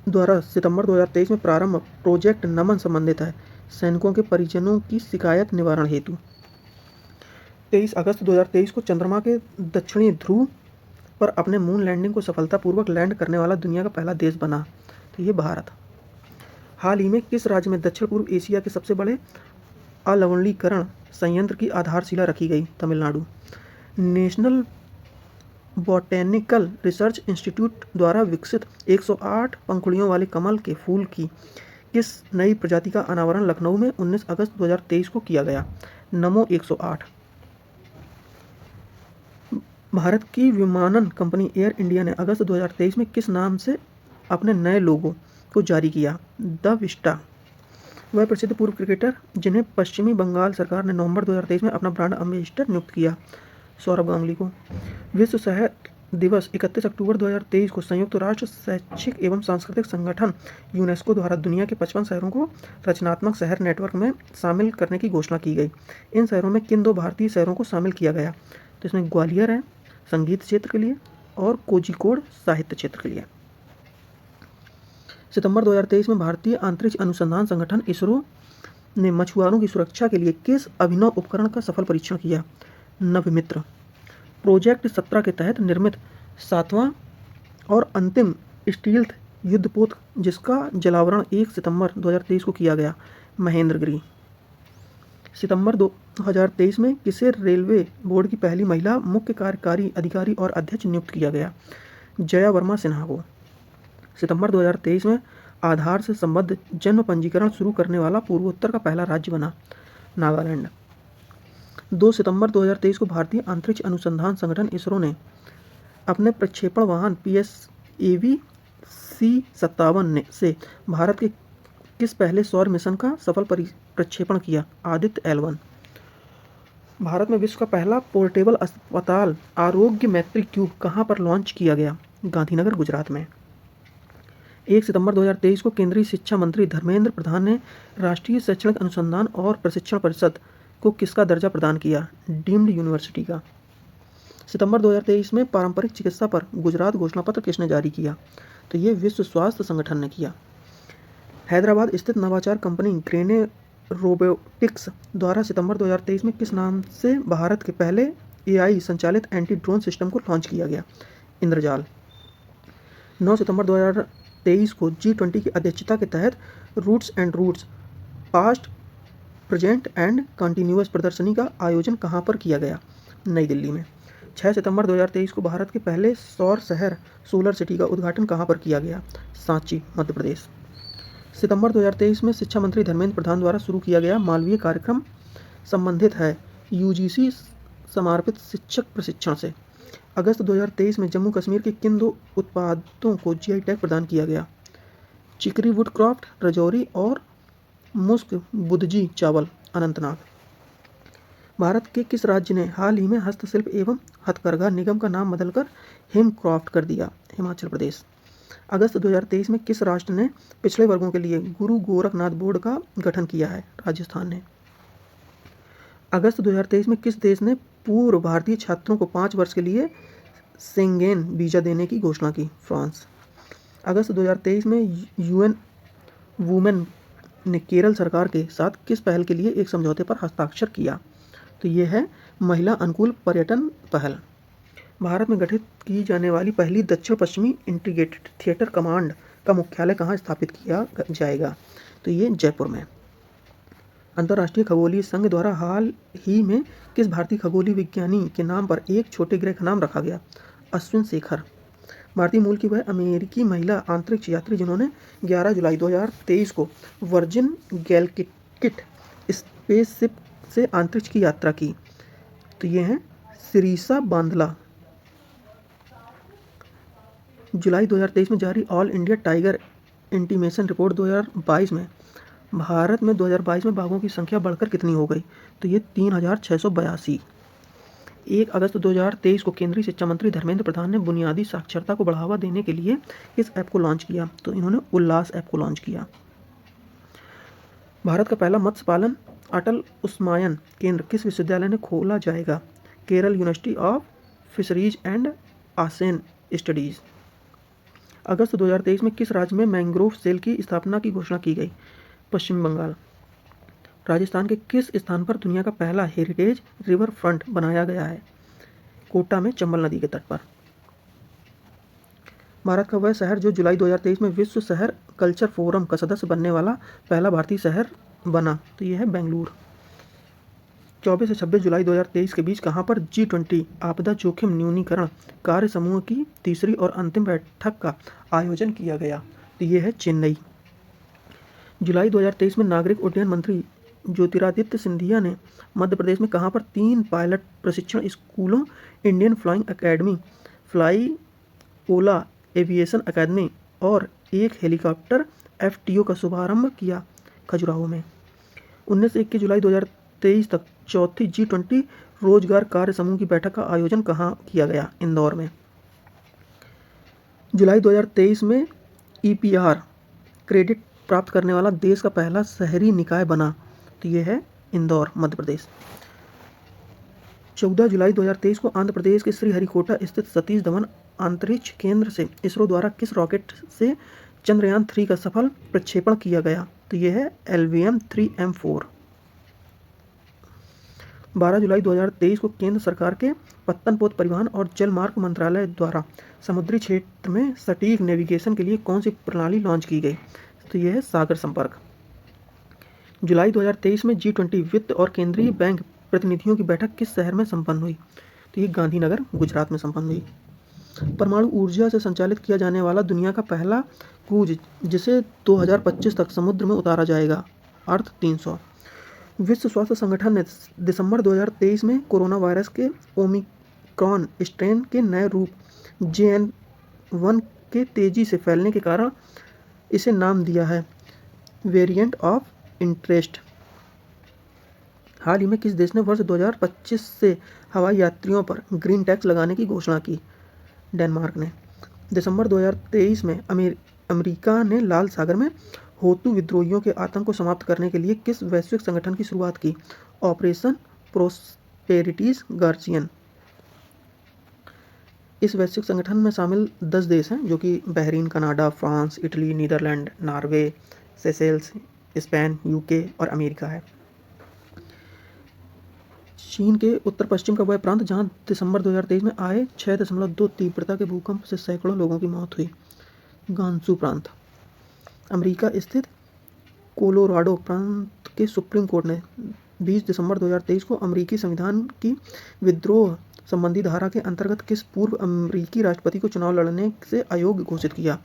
द्वारा सितंबर 2023 में प्रारंभ प्रोजेक्ट नमन संबंधित है सैनिकों के परिजनों की शिकायत निवारण हेतु। 23 अगस्त 2023 को चंद्रमा के दक्षिणी ध्रुव पर अपने मून लैंडिंग को सफलतापूर्वक लैंड करने वाला दुनिया का पहला देश बना, तो ये भारत। हाल ही में किस राज्य में दक्षिण पूर्व एशिया के सबसे बड़े अलवणीकरण संयंत्र की आधारशिला रखी गई? Tamil Nadu. National botanical research institute द्वारा विकसित 108 पंखुड़ियों वाले कमल के फूल की किस नई प्रजाति का अनावरण लखनऊ में 19 अगस्त 2023 को किया गया? नमो 108। भारत की विमानन कंपनी एयर इंडिया ने अगस्त 2023 में किस नाम से अपने नए लोगो को जारी किया? The Vista. वह प्रसिद्ध पूर्व क्रिकेटर जिन्हें पश्चिमी बंगाल सरकार ने नवंबर 2023 में अपना ब्रांड एम्बेसडर नियुक्त किया? सौरभ गांगुली को। विश्व शहर दिवस 31 अक्टूबर 2023 को संयुक्त राष्ट्र शैक्षिक एवं सांस्कृतिक संगठन यूनेस्को द्वारा दुनिया के 55 शहरों को रचनात्मक शहर नेटवर्क में शामिल करने की घोषणा की गई। इन शहरों में किन 2 भारतीय शहरों को शामिल किया गया? तो इसमें ग्वालियर है संगीत क्षेत्र के लिए और कोझिकोड साहित्य क्षेत्र के लिए। सितंबर 2023 में भारतीय अंतरिक्ष अनुसंधान संगठन इसरो ने मछुआरों की सुरक्षा के लिए किस अभिनव उपकरण का सफल परीक्षण किया? नवमित्र। प्रोजेक्ट 17 के तहत निर्मित 7वां और अंतिम स्टील्थ युद्धपोत जिसका जलावरण 1 सितंबर 2023 को किया गया? महेंद्रगिरी। सितंबर 2023 में किसे रेलवे बोर्ड की पहली महिला मुख्य कार्यकारी अधिकारी और अध्यक्ष नियुक्त किया गया? जया वर्मा सिन्हा को। सितंबर 2023 में आधार से संबद्ध जन्म पंजीकरण शुरू करने वाला पूर्वोत्तर का पहला राज्य बना? नागालैंड। 2 सितंबर 2023 को भारतीय अंतरिक्ष अनुसंधान संगठन इसरो ने अपने प्रक्षेपण वाहन PSAV C-57 से भारत के किस पहले सौर मिशन का सफल प्रक्षेपण किया? आदित्य L1। भारत में विश्व का पहला पोर्टेबल अस्पताल आरोग्य मैत्री क्यूब कहाँ पर लॉन्च किया गया? गांधीनगर, गुजरात में। 1 सितंबर 2023 को केंद्रीय शिक्षा मंत्री धर्मेंद्र प्रधान ने राष्ट्रीय शैक्षणिक अनुसंधान और प्रशिक्षण परिषद को किसका दर्जा प्रदान किया? डीम्ड यूनिवर्सिटी का। सितंबर 2023 में पारंपरिक चिकित्सा पर गुजरात घोषणा पत्र किसने जारी किया? तो ये विश्व स्वास्थ्य संगठन ने किया। हैदराबाद स्थित नवाचार कंपनी ग्रेने रोबोटिक्स द्वारा सितंबर 2023 में किस नाम से भारत के पहले AI संचालित एंटी ड्रोन सिस्टम को लॉन्च किया गया? इंद्रजाल। 9 सितंबर 2023 को G20 की अध्यक्षता के तहत roots and routes past present and continuous प्रदर्शनी का आयोजन कहाँ पर किया गया? नई दिल्ली में। 6 सितंबर 2023 को भारत के पहले सौर शहर सोलर सिटी का उद्घाटन कहाँ पर किया गया? सांची, मध्य प्रदेश। सितंबर 2023 में शिक्षा मंत्री धर्मेंद्र प्रधान द्वारा शुरू किया गया मालवीय कार्यक्रम संबंधित है यूजीसी समर्पित शिक्षक प्रशिक्षण से। अगस्त 2023 में जम्मू कश्मीर के किन 2 उत्पादों को जीआई टैग प्रदान किया गया? चिकरी वुडक्राफ्ट राजौरी और मुस्क बुदजी चावल अनंतनाग। भारत के किस राज्य ने हाल ही में हस्तशिल्प एवं हथकरघा निगम का नाम बदलकर हेमक्राफ्ट कर दिया? हिमाचल प्रदेश। अगस्त 2023 में किस राष्ट्र ने पिछड़े वर्गों के लिए गुरु गोरखनाथ बोर्ड का गठन किया है? राजस्थान ने। अगस्त 2023 में किस देश ने पूर्व भारतीय छात्रों को 5 वर्ष के लिए शेंगेन वीजा देने की घोषणा की? फ्रांस। अगस्त 2023 में यूएन वुमेन ने केरल सरकार के साथ किस पहल के लिए एक समझौते पर हस्ताक्षर किया? तो ये है महिला अनुकूल पर्यटन पहल। भारत में गठित की जाने वाली पहली दक्षिण पश्चिमी इंटीग्रेटेड थिएटर कमांड का मुख्यालय कहाँ स्थापित किया जाएगा? तो ये जयपुर में। अंतर्राष्ट्रीय खगोलीय संघ द्वारा हाल ही में किस भारतीय खगोलीय विज्ञानी के नाम पर एक छोटे ग्रह का नाम रखा गया? अश्विन शेखर। भारतीय मूल की वह अमेरिकी महिला अंतरिक्ष यात्री जिन्होंने 11 जुलाई 2023 को वर्जिन गैलेक्टिक स्पेसशिप से अंतरिक्ष की यात्रा की। तो ये हैं सिरीसा बांदला। जुलाई 2023 में जारी all India tiger intimation report 2022 में भारत में 2022 में बाघों की संख्या बढ़कर कितनी हो गई? तो ये 3682। 1 अगस्त 2023 को केंद्रीय शिक्षा मंत्री धर्मेंद्र प्रधान ने बुनियादी साक्षरता को बढ़ावा देने के लिए किस ऐप को लॉन्च किया? तो इन्होंने उल्लास ऐप को लॉन्च किया। भारत का पहला मत्स्य पालन अटल उस्मायन केंद्र किस विश्वविद्यालय ने खोला जाएगा? Kerala university of fisheries and ocean studies. अगस्त 2023 में किस राज्य में मैंग्रोव सेल की स्थापना की घोषणा की गई? पश्चिम बंगाल। राजस्थान के किस स्थान पर दुनिया का पहला हेरिटेज रिवर फ्रंट बनाया गया है? कोटा में चंबल नदी के तट पर। भारत का वह शहर जो जुलाई 2023 में विश्व शहर कल्चर फोरम का सदस्य बनने वाला पहला भारतीय शहर बना? तो यह है बेंगलुरु। 24 से 26 जुलाई 2023 के बीच कहाँ पर G20 आपदा जोखिम न्यूनीकरण कार्य समूह की तीसरी और अंतिम बैठक का आयोजन किया गया? तो ये है चेन्नई। जुलाई 2023 में नागरिक उड्डयन मंत्री ज्योतिरादित्य सिंधिया ने मध्य प्रदेश में कहाँ पर 3 पायलट प्रशिक्षण स्कूलों इंडियन फ्लाइंग एकेडमी, फ्लाई ओला एविएशन अकादमी और एक हेलीकॉप्टर FTO का शुभारंभ किया? खजुराहो में। 19 से 21 जुलाई 2023 तक चौथी G20 रोजगार कार्य समूह की बैठक का आयोजन कहाँ किया गया? इंदौर में। जुलाई 2023 में EPR क्रेडिट प्राप्त करने वाला देश का पहला शहरी निकाय बना? तो ये है इंदौर, मध्य प्रदेश। 14 जुलाई 2023 को आंध्र प्रदेश के श्रीहरिकोटा स्थित सतीश धवन अंतरिक्ष केंद्र से इसरो द्वारा किस रॉकेट से चंद्रयान 3 का सफल प्रक्षेपण किया गया? तो ये है LVM-3M4। 12 जुलाई 2023 को केंद्र सरकार के पत्तन पोत परिवहन और जलमार्ग मंत्रालय द्वारा समुद्री क्षेत्र में सटीक नेविगेशन के लिए कौन सी प्रणाली लॉन्च की गई? तो यह है सागर संपर्क। जुलाई 2023 में G20 वित्त और केंद्रीय बैंक प्रतिनिधियों की बैठक किस शहर में संपन्न हुई? तो ये गांधीनगर, गुजरात में संपन्न हुई। परमाणु ऊर्जा से संचालित किया जाने वाला दुनिया का पहला क्रूज जिसे 2025 तक समुद्र में उतारा जाएगा, अर्थ 300। विश्व स्वास्थ्य संगठन ने दिसंबर 2023 में कोरोना वायरस के ओमिक्रॉन स्ट्रेन के नए रूप JN.1 के तेजी से फैलने के कारण इसे नाम दिया है वेरिएंट ऑफ इंटरेस्ट। हाल ही में किस देश ने वर्ष 2025 से हवाई यात्रियों पर ग्रीन टैक्स लगाने की घोषणा की? डेनमार्क ने। दिसंबर 2023 में अमेरिका ने लाल सागर में होतु विद्रोहियों के आतंक को समाप्त करने के लिए किस वैश्विक संगठन की शुरुआत की? Operation prosperities guardian. इस वैश्विक संगठन में शामिल 10 देश हैं जो कि Bahrain, Canada, France, Italy, Netherlands, Norway, Seychelles, Spain, UK और अमेरिका है। चीन के उत्तर पश्चिम का वह प्रांत जहां दिसंबर 2023 में आए 6.2 तीव्रता के भूकंप से सैकड़ों लोगों की मौत हुई, गांसू प्रांत। अमेरिका स्थित कोलोराडो प्रांत के सुप्रीम कोर्ट ने 20 दिसंबर 2023 को अमेरिकी संविधान की विद्रोह संबंधी धारा के अंतर्गत किस पूर्व अमेरिकी राष्ट्रपति को चुनाव लड़ने से अयोग्य घोषित किया?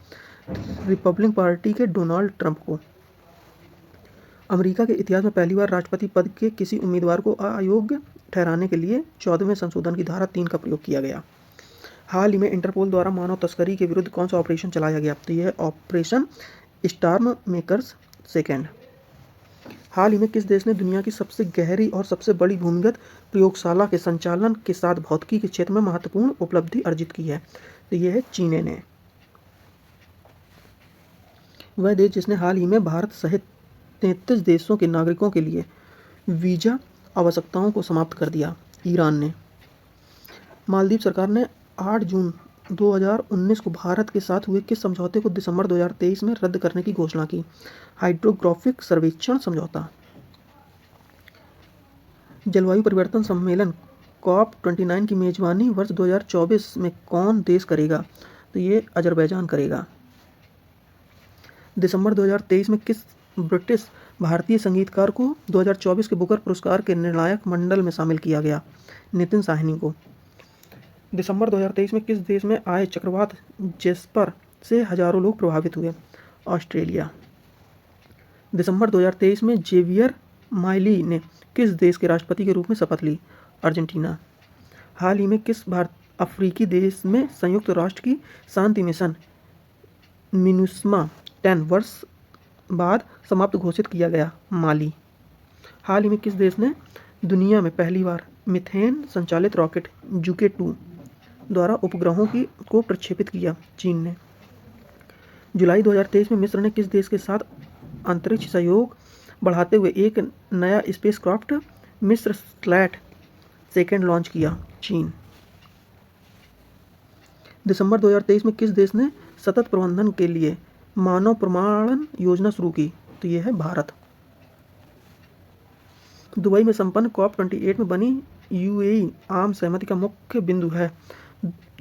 रिपब्लिकन पार्टी के डोनाल्ड ट्रंप को। अमेरिका के इतिहास में पहली बार राष्ट्रपति पद के किसी उम्मीदवार को अयोग्य ठहराने के लिए 14वें संशोधन की धारा 3 का प्रयोग किया गया। हाल ही में इंटरपोल द्वारा मानव तस्करी के विरुद्ध कौन सा ऑपरेशन चलाया गया? तो यह ऑपरेशन स्टॉर्म मेकर्स सेकेंड। हाल ही में किस देश ने दुनिया की सबसे गहरी और सबसे बड़ी भूमिगत प्रयोगशाला के संचालन के साथ भौतिकी के क्षेत्र में महत्वपूर्ण उपलब्धि अर्जित की है? तो यह है चीन ने। वह देश जिसने हाल ही में भारत सहित 33 देशों के नागरिकों के लिए वीजा आवश्यकताओं को समाप्त कर दिया? ईरान ने। मालदीव सरकार ने 8 जून 2019 को भारत के साथ हुए किस समझौते को दिसंबर 2023 में रद्द करने की घोषणा की? हाइड्रोग्राफिक सर्वेक्षण समझौता। जलवायु परिवर्तन सम्मेलन COP29 की मेजबानी वर्ष 2024 में कौन देश करेगा? तो ये अजरबैजान करेगा। दिसंबर 2023 में किस ब्रिटिश भारतीय संगीतकार को 2024 के बुकर पुरस्कार के निर्णायक मंडल में शामिल किया गया? नितिन साहनी को। दिसंबर 2023 में किस देश में आए चक्रवात जेस्पर से हजारों लोग प्रभावित हुए? ऑस्ट्रेलिया। दिसंबर 2023 में जेवियर माइली ने किस देश के राष्ट्रपति के रूप में शपथ ली? अर्जेंटीना। हाल ही में किस अफ्रीकी देश में संयुक्त राष्ट्र की शांति मिशन मिनुस्मा 10 वर्ष बाद समाप्त घोषित किया गया? माली। हाल ही में किस देश ने दुनिया में पहली बार मीथेन संचालित रॉकेट जुके-2 द्वारा उपग्रहों को प्रक्षेपित किया? चीन ने। जुलाई 2023 में मिस्र ने किस देश के साथ अंतरिक्ष सहयोग बढ़ाते हुए एक नया स्पेसक्राफ्ट मिस्र स्लैट सेकेंड लॉन्च किया? चीन। दिसंबर 2023 में किस देश ने सतत प्रबंधन के लिए मानव प्रमाणन योजना शुरू की? तो यह है भारत। दुबई में संपन्न COP28 में बनी यूएई आम सहमति का मुख्य बिंदु है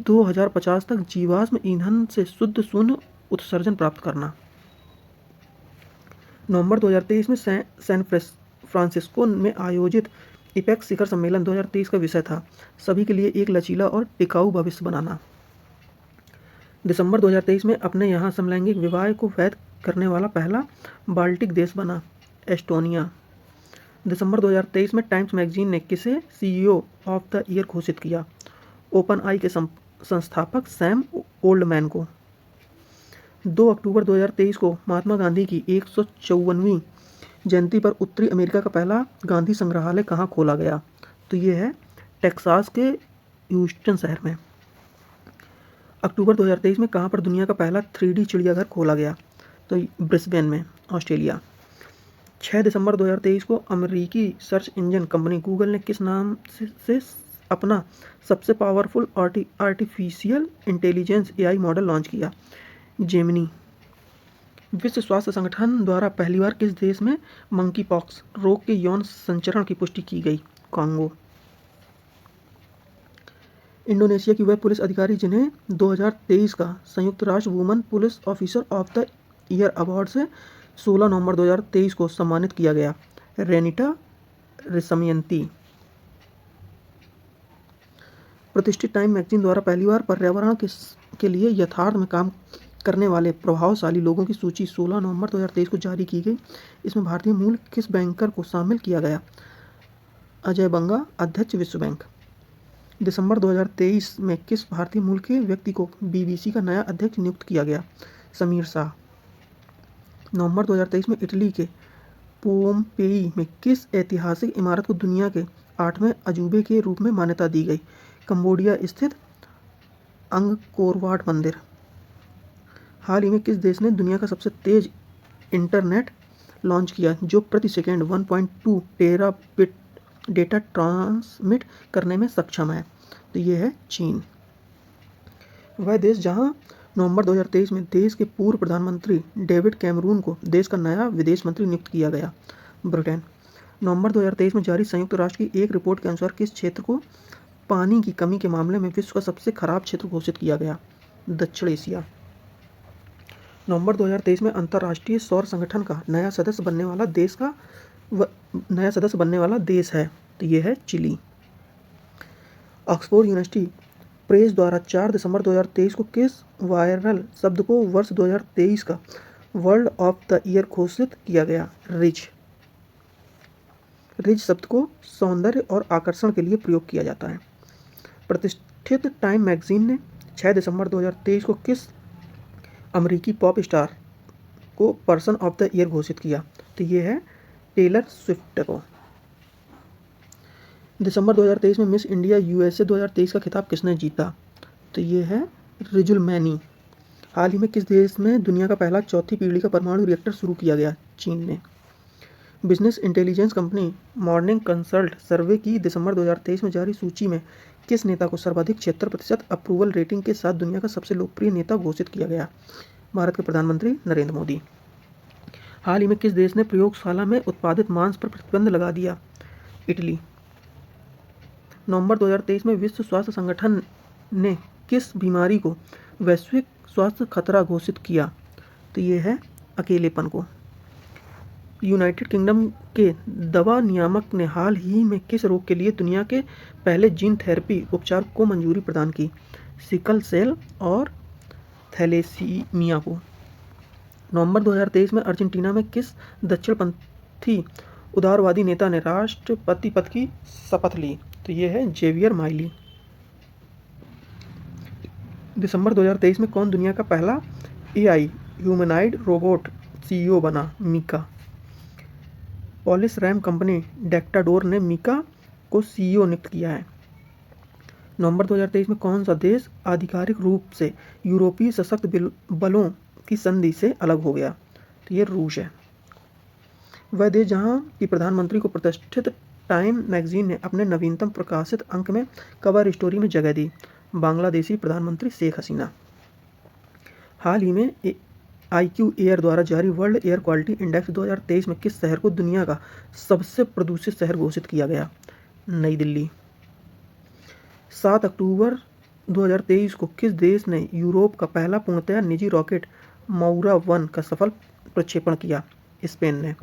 2050 तक जीवाश्म ईंधन से शुद्ध शून्य उत्सर्जन प्राप्त करना। नवंबर 2023 में सैन फ्रांसिस्को में आयोजित इपेक्स शिखर सम्मेलन 2023 का विषय था सभी के लिए एक लचीला और टिकाऊ भविष्य बनाना। दिसंबर 2023 में अपने यहाँ समलैंगिक विवाह को वैध करने वाला पहला बाल्टिक देश बना एस्टोनिया। दिसंबर 2023 में टाइम्स मैगजीन ने किसे CEO ऑफ द ईयर घोषित किया? ओपन आई के संस्थापक सैम ओल्डमैन को। 2 अक्टूबर 2023 को महात्मा गांधी की 154वीं जयंती पर उत्तरी अमेरिका का पहला गांधी संग्रहालय कहाँ खोला गया? तो ये है टेक्सास के ह्यूस्टन शहर में। अक्टूबर 2023 में कहाँ पर दुनिया का पहला 3D चिड़ियाघर खोला गया? तो ब्रिस्बेन में, ऑस्ट्रेलिया। 6 दिसंबर 2023 को अमेरिकी सर्च इंजन कंपनी गूगल ने किस नाम से अपना सबसे powerful artificial intelligence AI model launch किया? जेमिनी। विश्व स्वास्थ्य संगठन द्वारा पहली बार किस देश में मंकी पॉक्स रोग के यौन संचरण की पुष्टि की गई? कांगो। इंडोनेशिया की वह पुलिस अधिकारी जिन्हें 2023 का संयुक्त राष्ट्र woman police officer of the year award से 16 नवंबर 2023 को सम्मानित किया गया? रेनिटा रिसमयंती। प्रतिष्ठित टाइम मैगजीन द्वारा पहली बार पर्यावरण के लिए यथार्थ में काम करने वाले प्रभावशाली लोगों की सूची 16 नवंबर 2023 को जारी की गई। इसमें भारतीय मूल किस बैंकर को शामिल किया गया? अजय बंगा, अध्यक्ष विश्व बैंक। दिसंबर 2023 में किस भारतीय मूल के व्यक्ति को BBC का नया अध्यक्ष नियुक्त किया गया? समीर शाह। नवंबर 2023 में इटली के पोम्पेई में किस ऐतिहासिक इमारत को दुनिया के 8वें अजूबे के रूप में मान्यता दी गई? कंबोडिया स्थित अंगकोरवाट मंदिर। हाल ही में किस देश ने दुनिया का सबसे तेज इंटरनेट लॉन्च किया जो प्रति सेकंड 1.2 टेराबिट डेटा ट्रांसमिट करने में सक्षम है? तो ये है चीन। वह देश जहां नवंबर 2023 में देश के पूर्व प्रधानमंत्री डेविड कैमरून को देश का नया विदेश मंत्री नियुक्त किया गया? ब्रिटेन। नवंबर 2023 में जारी संयुक्त राष्ट्र की एक रिपोर्ट के अनुसार किस क्षेत्र को पानी की कमी के मामले में विश्व का सबसे खराब क्षेत्र घोषित किया गया? दक्षिण एशिया। नवंबर 2023 में अंतर्राष्ट्रीय सौर संगठन का नया सदस्य बनने वाला देश है? तो ये है चिली। ऑक्सफोर्ड यूनिवर्सिटी प्रेस द्वारा 4 दिसंबर 2023 को किस वायरल शब्द को वर्ष 2023 का वर्ल्ड ऑफ द ईयर घोषित किया गया? रिच। रिच शब्द को सौंदर्य और आकर्षण के लिए प्रयोग किया जाता है। प्रतिष्ठित टाइम मैगजीन ने 6 दिसंबर 2023 को किस अमेरिकी पॉप स्टार को पर्सन ऑफ द ईयर घोषित किया? तो ये है टेलर स्विफ्ट को। दिसंबर 2023 में मिस इंडिया यूएसए 2023 का खिताब किसने जीता? तो ये है रिजुल मैनी। हाल ही में किस देश में दुनिया का पहला चौथी पीढ़ी का परमाणु रिएक्टर शुरू किया गया? चीन ने। Business intelligence company morning consult survey की दिसंबर 2023 में जारी सूची में किस नेता को सर्वाधिक 76% अप्रूवल रेटिंग के साथ दुनिया का सबसे लोकप्रिय नेता घोषित किया गया? भारत के प्रधानमंत्री नरेंद्र मोदी। हाल ही में किस देश ने प्रयोगशाला में उत्पादित मांस पर प्रतिबंध लगा दिया? इटली। नवंबर 2023 में विश्व स्वास्थ्य संगठन ने किस बीमारी को वैश्विक स्वास्थ्य खतरा घोषित किया? तो ये है अकेलेपन को। यूनाइटेड किंगडम के दवा नियामक ने हाल ही में किस रोग के लिए दुनिया के पहले जीन थेरेपी उपचार को मंजूरी प्रदान की? सिकल सेल और थैलेसीमिया को। नवंबर 2023 में अर्जेंटीना में किस दक्षिणपंथी उदारवादी नेता ने राष्ट्रपति पद की शपथ ली? तो ये है जेवियर माइली। दिसंबर 2023 में कौन दुनिया का पहला एआई ह्यूमनॉइड रोबोट सीईओ बना? मीका। पॉलिश रैम कंपनी डेक्टाडोर ने मीका को सीईओ नियुक्त किया है। नवंबर 2023 में कौन सा देश आधिकारिक रूप से यूरोपीय सशस्त्र बलों की संधि से अलग हो गया? तो ये रूस है। वह देश जहां की प्रधानमंत्री को प्रतिष्ठित टाइम मैगजीन ने अपने नवीनतम प्रकाशित अंक में कवर स्टोरी में जगह दी? बांग्लादेशी प्रधानमंत्री शेख हसीना। हाल ही में IQ एयर द्वारा जारी वर्ल्ड एयर क्वालिटी इंडेक्स 2023 में किस शहर को दुनिया का सबसे प्रदूषित शहर घोषित किया गया? नई दिल्ली। 7 अक्टूबर 2023 को किस देश ने यूरोप का पहला पूर्णतया निजी रॉकेट मौरा 1 का सफल प्रक्षेपण किया? स्पेन ने।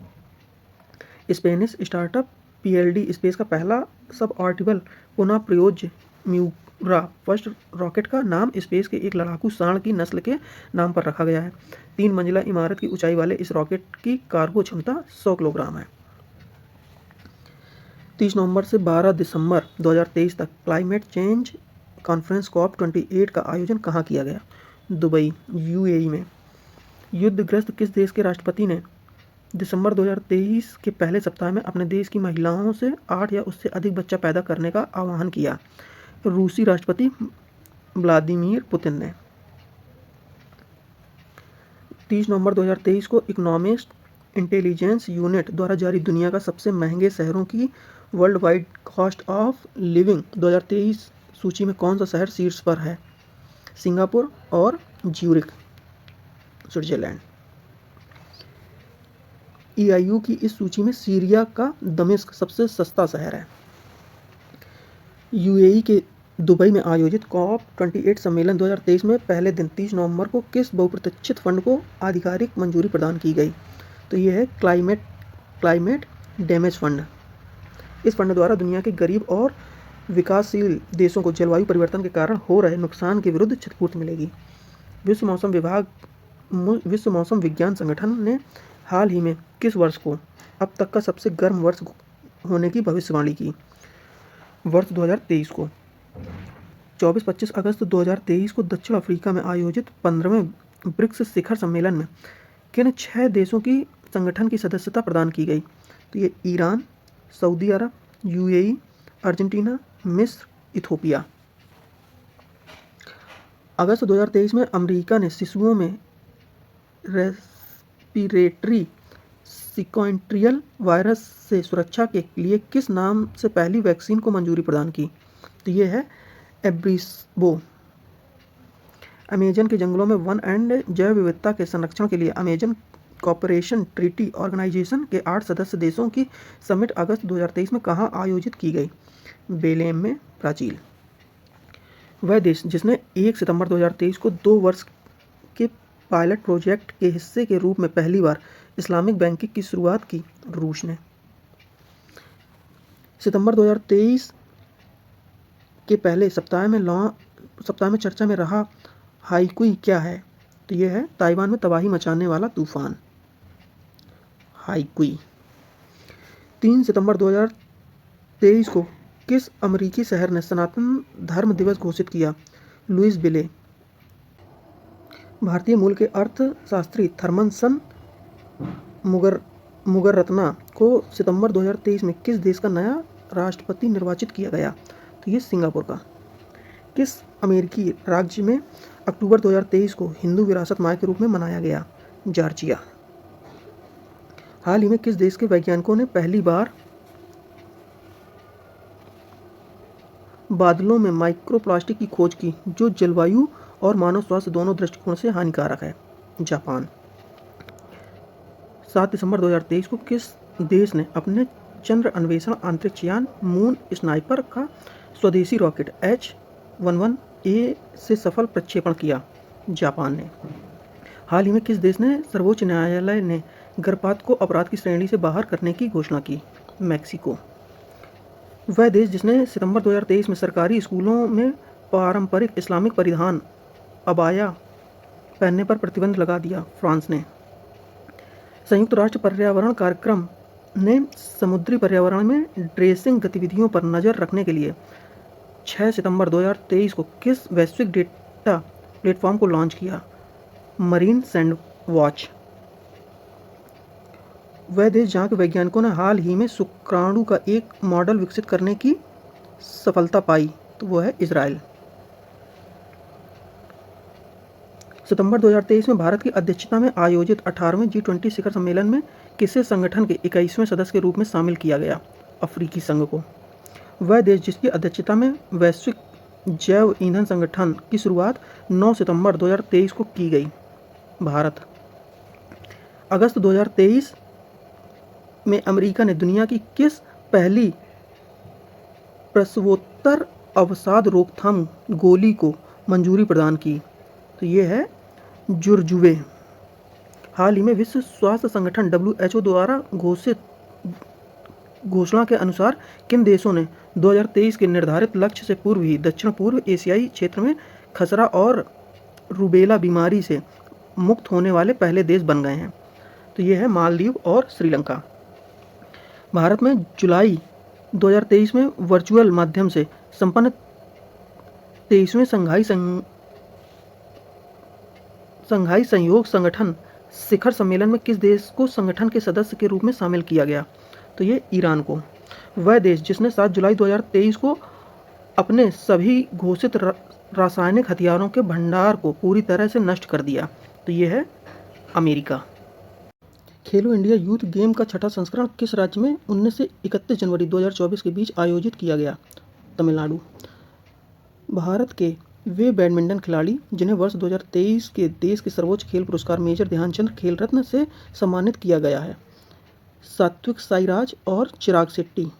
स्पेनिश स्टार्टअप PLD स्पेस का पहला सब ऑर्बिटल पुनः प्रयोज्य म्यूरा फर्स्ट रॉकेट का नाम स्पेस के एक लड़ाकू सांड की नस्ल के नाम पर रखा गया है। 3 मंजिला इमारत की ऊंचाई वाले इस रॉकेट की कार्गो क्षमता 100 किलोग्राम है। 30 नवंबर से 12 दिसंबर 2023 तक क्लाइमेट चेंज कॉन्फ्रेंस COP28 का आयोजन कहाँ किया गया? दुबई UAE में। युद्धग्रस्त किस देश के राष्ट्रपति ने दिसंबर 2023 के पहले सप्ताह में अपने देश की महिलाओं से 8 या उससे अधिक बच्चा पैदा करने का आह्वान किया? रूसी राष्ट्रपति व्लादिमीर पुतिन ने। 30 नवंबर 2023 को इकोनॉमिस्ट इंटेलिजेंस यूनिट द्वारा जारी दुनिया का सबसे महंगे शहरों की world wide cost of living 2023 सूची में कौन सा शहर शीर्ष पर है? सिंगापुर और ज्यूरिख स्विट्जरलैंड। EIU की इस सूची में सीरिया का दमिश्क सबसे सस्ता शहर है। UAE के दुबई में आयोजित COP28 सम्मेलन 2023 में पहले दिन 30 नवंबर को किस बहुप्रतीक्षित फंड को आधिकारिक मंजूरी प्रदान की गई? तो ये है क्लाइमेट डैमेज फंड। इस फंड द्वारा दुनिया के गरीब और विकासशील देशों को जलवायु परिवर्तन के कारण हो रहे नुकसान के विरुद्ध क्षतिपूर्ति मिलेगी। विश्व मौसम विज्ञान संगठन ने हाल ही में किस वर्ष को अब तक का सबसे गर्म वर्ष होने की भविष्यवाणी की? वर्ष 2023 को। 24-25 अगस्त 2023 को दक्षिण अफ्रीका में आयोजित 15वें ब्रिक्स शिखर सम्मेलन में किन 6 देशों की संगठन की सदस्यता प्रदान की गई? तो ये ईरान, सऊदी अरब, UAE, अर्जेंटीना, मिस्र, इथोपिया। अगस्त 2023 में अमेरिका ने शिशुओं में रेस्पिरेटरी सिक्वेंट्रियल वायरस से सुरक्षा के लिए किस नाम से पहली वैक्सीन को मंजूरी प्रदान की? तो ये है एब्रिसबो। अमेजन के जंगलों में वन एंड जैव विविधता के संरक्षण के लिए अमेजन कॉपरेशन ट्रीटी ऑर्गेनाइजेशन के 8 सदस्य देशों की समिट अगस्त 2023 में कहाँ आयोजित की गई? बेलेम में, ब्राज़ील। वह देश जिसने 1 सितंबर 2023 को 2 वर्ष के पायलट प्रोजेक्ट के हिस्से के रूप में पहली बार इस्लामिक बैंकिंग की शुरुआत की? रूस ने। सितंबर 2023 के पहले सप्ताह में चर्चा में रहा हाईकुई क्या है? तो ये है ताइवान में तबाही मचाने वाला तूफान हाईकुई। 3 सितंबर 2023 को किस अमेरिकी शहर ने सनातन धर्म दिवस घोषित किया? लुइसविले। भारतीय मूल के अर्थशास्त्री थॉमसन मुगररत्ना को सितंबर 2023 में किस देश का नया राष्ट्रपति निर्वाचित किया गया? तो ये सिंगापुर का। किस अमेरिकी राज्य में अक्टूबर 2023 को हिंदू विरासत माह के रूप में मनाया गया? जॉर्जिया। हाल ही में किस देश के वैज्ञानिकों ने पहली बार बादलों में माइक्रोप्लास्टिक की खोज की जो जलवायु और मानव स्वास्थ्य दोनों दृष्टिकोण से हानिकारक है? जापान। 7 दिसंबर 2023 को किस देश ने अपने चंद्र अन्वेषण अंतरिक्ष यान मून स्नाइपर का स्वदेशी रॉकेट H-11A से सफल प्रक्षेपण किया? जापान ने। हाल ही में किस देश ने सर्वोच्च न्यायालय ने गर्भपात को अपराध की श्रेणी से बाहर करने की घोषणा की? मैक्सिको। वह देश जिसने सितंबर 2023 में सरकारी स्कूलों में पारंपरिक इस्लामिक परिधान अबाया पहनने पर प्रतिबंध लगा दिया? फ्रांस ने। संयुक्त राष्ट्र पर्यावरण कार्यक्रम ने समुद्री पर्यावरण में ड्रेसिंग गतिविधियों पर नज़र रखने के लिए 6 सितंबर 2023 को किस वैश्विक डेटा प्लेटफॉर्म को लॉन्च किया? Marine sand watch. वह देश जहां के वैज्ञानिकों ने हाल ही में शुक्राणु का एक मॉडल विकसित करने की सफलता पाई तो वो है इजराइल। सितंबर 2023 में भारत की अध्यक्षता में आयोजित 18वें G20 शिखर सम्मेलन में किसे संगठन के 21वें सदस्य के रूप में शामिल किया गया? अफ्रीकी संघ को। वह देश जिसकी अध्यक्षता में वैश्विक जैव ईंधन संगठन की शुरुआत 9 सितंबर 2023 को की गई? भारत। अगस्त 2023 में अमेरिका ने दुनिया की किस पहली प्रसवोत्तर अवसाद रोकथाम गोली को मंजूरी प्रदान की? तो ये है जुर्जुवे। हाल ही में विश्व स्वास्थ्य संगठन WHO द्वारा घोषणा के अनुसार किन देशों ने 2023 के निर्धारित लक्ष्य से पूर्व ही दक्षिण पूर्व एशियाई क्षेत्र में खसरा और रूबेला बीमारी से मुक्त होने वाले पहले देश बन गए हैं? तो ये है मालदीव और श्रीलंका। भारत में जुलाई 2023 में वर्चुअल माध्यम से संपन्न 23वें संघाई सहयोग संगठन शिखर सम्मेलन में किस देश को संगठन के सदस्य के रूप में शामिल किया गया? तो ये ईरान को। वह देश जिसने 7 जुलाई 2023 को अपने सभी घोषित रासायनिक हथियारों के भंडार को पूरी तरह से नष्ट कर दिया? तो ये है अमेरिका। खेलो इंडिया यूथ गेम का छठा संस्करण किस राज्य में 19 से 31 जनवरी 2024 के बीच आयोजित किया गया? तमिलनाडु। भारत के वे बैडमिंटन खिलाड़ी जिन्हें वर्ष 2023 के देश के सर्वोच्च खेल पुरस्कार मेजर ध्यानचंद खेल रत्न से सम्मानित किया गया है? सात्विक साईराज और चिराग शेट्टी।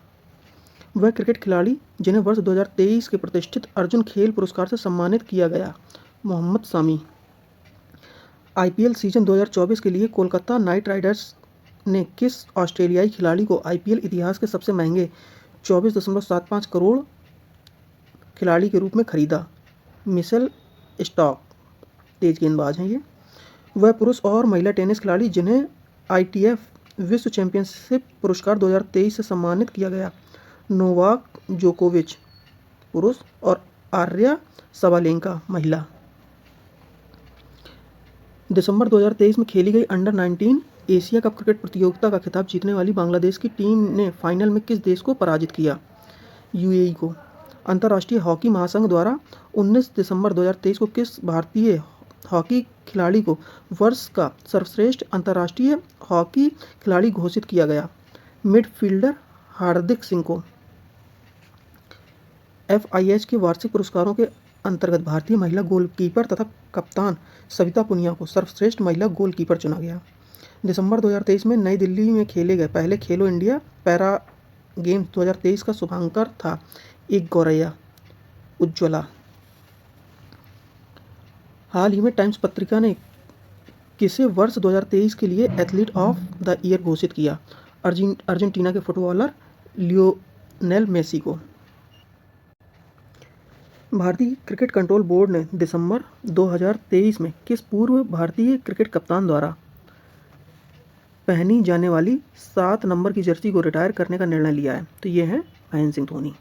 वह क्रिकेट खिलाड़ी जिन्हें वर्ष 2023 के प्रतिष्ठित अर्जुन खेल पुरस्कार से सम्मानित किया गया? मोहम्मद सामी। IPL सीजन 2024 के लिए कोलकाता नाइट राइडर्स ने किस ऑस्ट्रेलियाई खिलाड़ी को IPL इतिहास के सबसे महंगे 24.75 करोड़ खिलाड़ी के रूप में खरीदा? Michel stock. तेज गेंदबाज हैं ये। वह पुरुष और महिला टेनिस खिलाड़ी जिन्हें ITF विश्व चैंपियनशिप पुरस्कार 2023 से सम्मानित किया गया? नोवाक जोकोविच पुरुष और आर्या सबालेंका महिला। दिसंबर 2023 में खेली गई अंडर 19 एशिया कप क्रिकेट प्रतियोगिता का खिताब जीतने वाली बांग्लादेश की टीम ने फाइनल में किस देश को पराजित किया? UAE को। अंतर्राष्ट्रीय हॉकी महासंघ द्वारा 19 दिसंबर 2023 को किस भारतीय हॉकी खिलाड़ी को वर्ष का सर्वश्रेष्ठ अंतर्राष्ट्रीय हॉकी खिलाड़ी घोषित किया गया? मिडफील्डर हार्दिक सिंह को। FIH के वार्षिक पुरस्कारों के अंतर्गत भारतीय महिला गोलकीपर तथा कप्तान सविता पुनिया को सर्वश्रेष्ठ महिला गोलकीपर चुना गया। दिसंबर 2023 में नई दिल्ली में खेले गए पहले खेलो इंडिया पैरा गेम्स 2023 का शुभांकर था एक गौरैया उज्ज्वला। हाल ही में टाइम्स पत्रिका ने किसे वर्ष 2023 के लिए एथलीट ऑफ द ईयर घोषित किया? अर्जेंटीना के फुटबॉलर लियोनेल मेसी को। भारतीय क्रिकेट कंट्रोल बोर्ड ने दिसंबर 2023 में किस पूर्व भारतीय क्रिकेट कप्तान द्वारा पहनी जाने वाली 7 नंबर की जर्सी को रिटायर करने का निर्णय लिया है? तो ये है महेंद्र सिंह धोनी।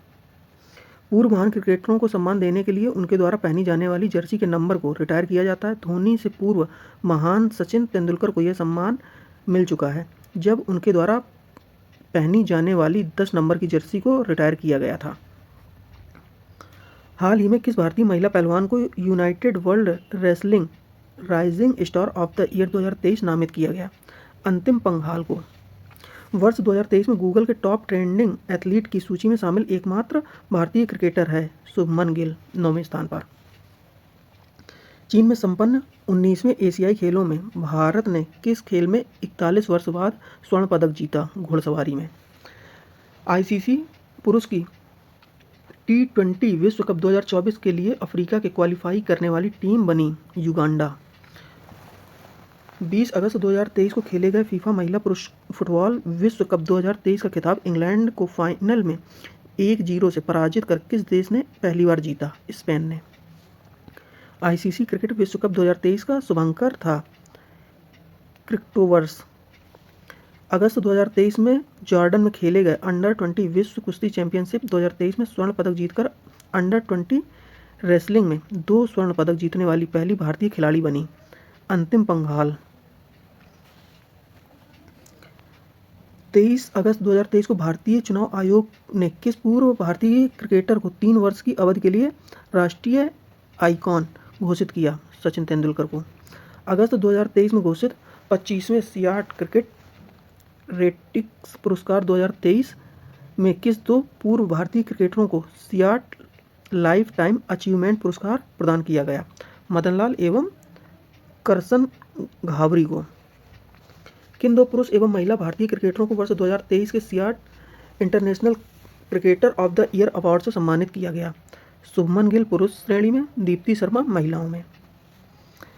पूर्व महान क्रिकेटरों को सम्मान देने के लिए उनके द्वारा पहनी जाने वाली जर्सी के नंबर को रिटायर किया जाता है। धोनी से पूर्व महान सचिन तेंदुलकर को यह सम्मान मिल चुका है, जब उनके द्वारा पहनी जाने वाली 10 नंबर की जर्सी को रिटायर किया गया था। हाल ही में किस भारतीय महिला पहलवान को United world wrestling rising star of the year 2023 नामित किया गया? अंतिम पंघाल को। वर्ष 2023 में गूगल के टॉप ट्रेंडिंग एथलीट की सूची में शामिल एकमात्र भारतीय क्रिकेटर है शुभमन गिल, 9वें स्थान पर। चीन में संपन्न 19वें एशियाई खेलों में भारत ने किस खेल में 41 वर्ष बाद स्वर्ण पदक जीता? घुड़सवारी में। आईसीसी पुरुष की T20 विश्व कप 2024 के लिए अफ्रीका के क्वालिफाई करने वाली टीम बनी युगांडा। 20 अगस्त 2023 को खेले गए फीफा महिला पुरुष फुटबॉल विश्व कप 2023 का खिताब इंग्लैंड को फाइनल में 1-0 से पराजित कर किस देश ने पहली बार जीता? स्पेन ने। आईसीसी क्रिकेट विश्व कप 2023 का शुभंकर था क्रिप्टोवर्स। अगस्त 2023 में जॉर्डन में खेले गए अंडर-20 विश्व कुश्ती चैंपियनशिप 2023 में स्वर्ण पदक जीतकर अंडर-20 रेसलिंग में 2 स्वर्ण पदक जीतने वाली पहली भारतीय खिलाड़ी बनी। अंतिम पंघाल। 23 अगस्त 2023 को भारतीय चुनाव आयोग ने किस पूर्व भारतीय क्रिकेटर को 3 वर्ष की अवधि के लिए राष्ट्रीय आइकॉन घोषित किया? सचिन तेंदुलकर को। अगस्त 2023 में घोषित 25वें सियाट क्रिकेट रेटिक्स पुरस्कार 2023 में किस 2 पूर्व भारतीय क्रिकेटरों को सियाट लाइफ टाइम अचीवमेंट पुरस्कार प्रदान किया गया? मदनलाल एवं करसन घावरी को। किन 2 पुरुष एवं महिला भारतीय क्रिकेटरों को वर्ष 2023 के SEAT international cricketer of the year award से सम्मानित किया गया? शुभमन गिल पुरुष श्रेणी में, दीप्ति शर्मा महिलाओं में।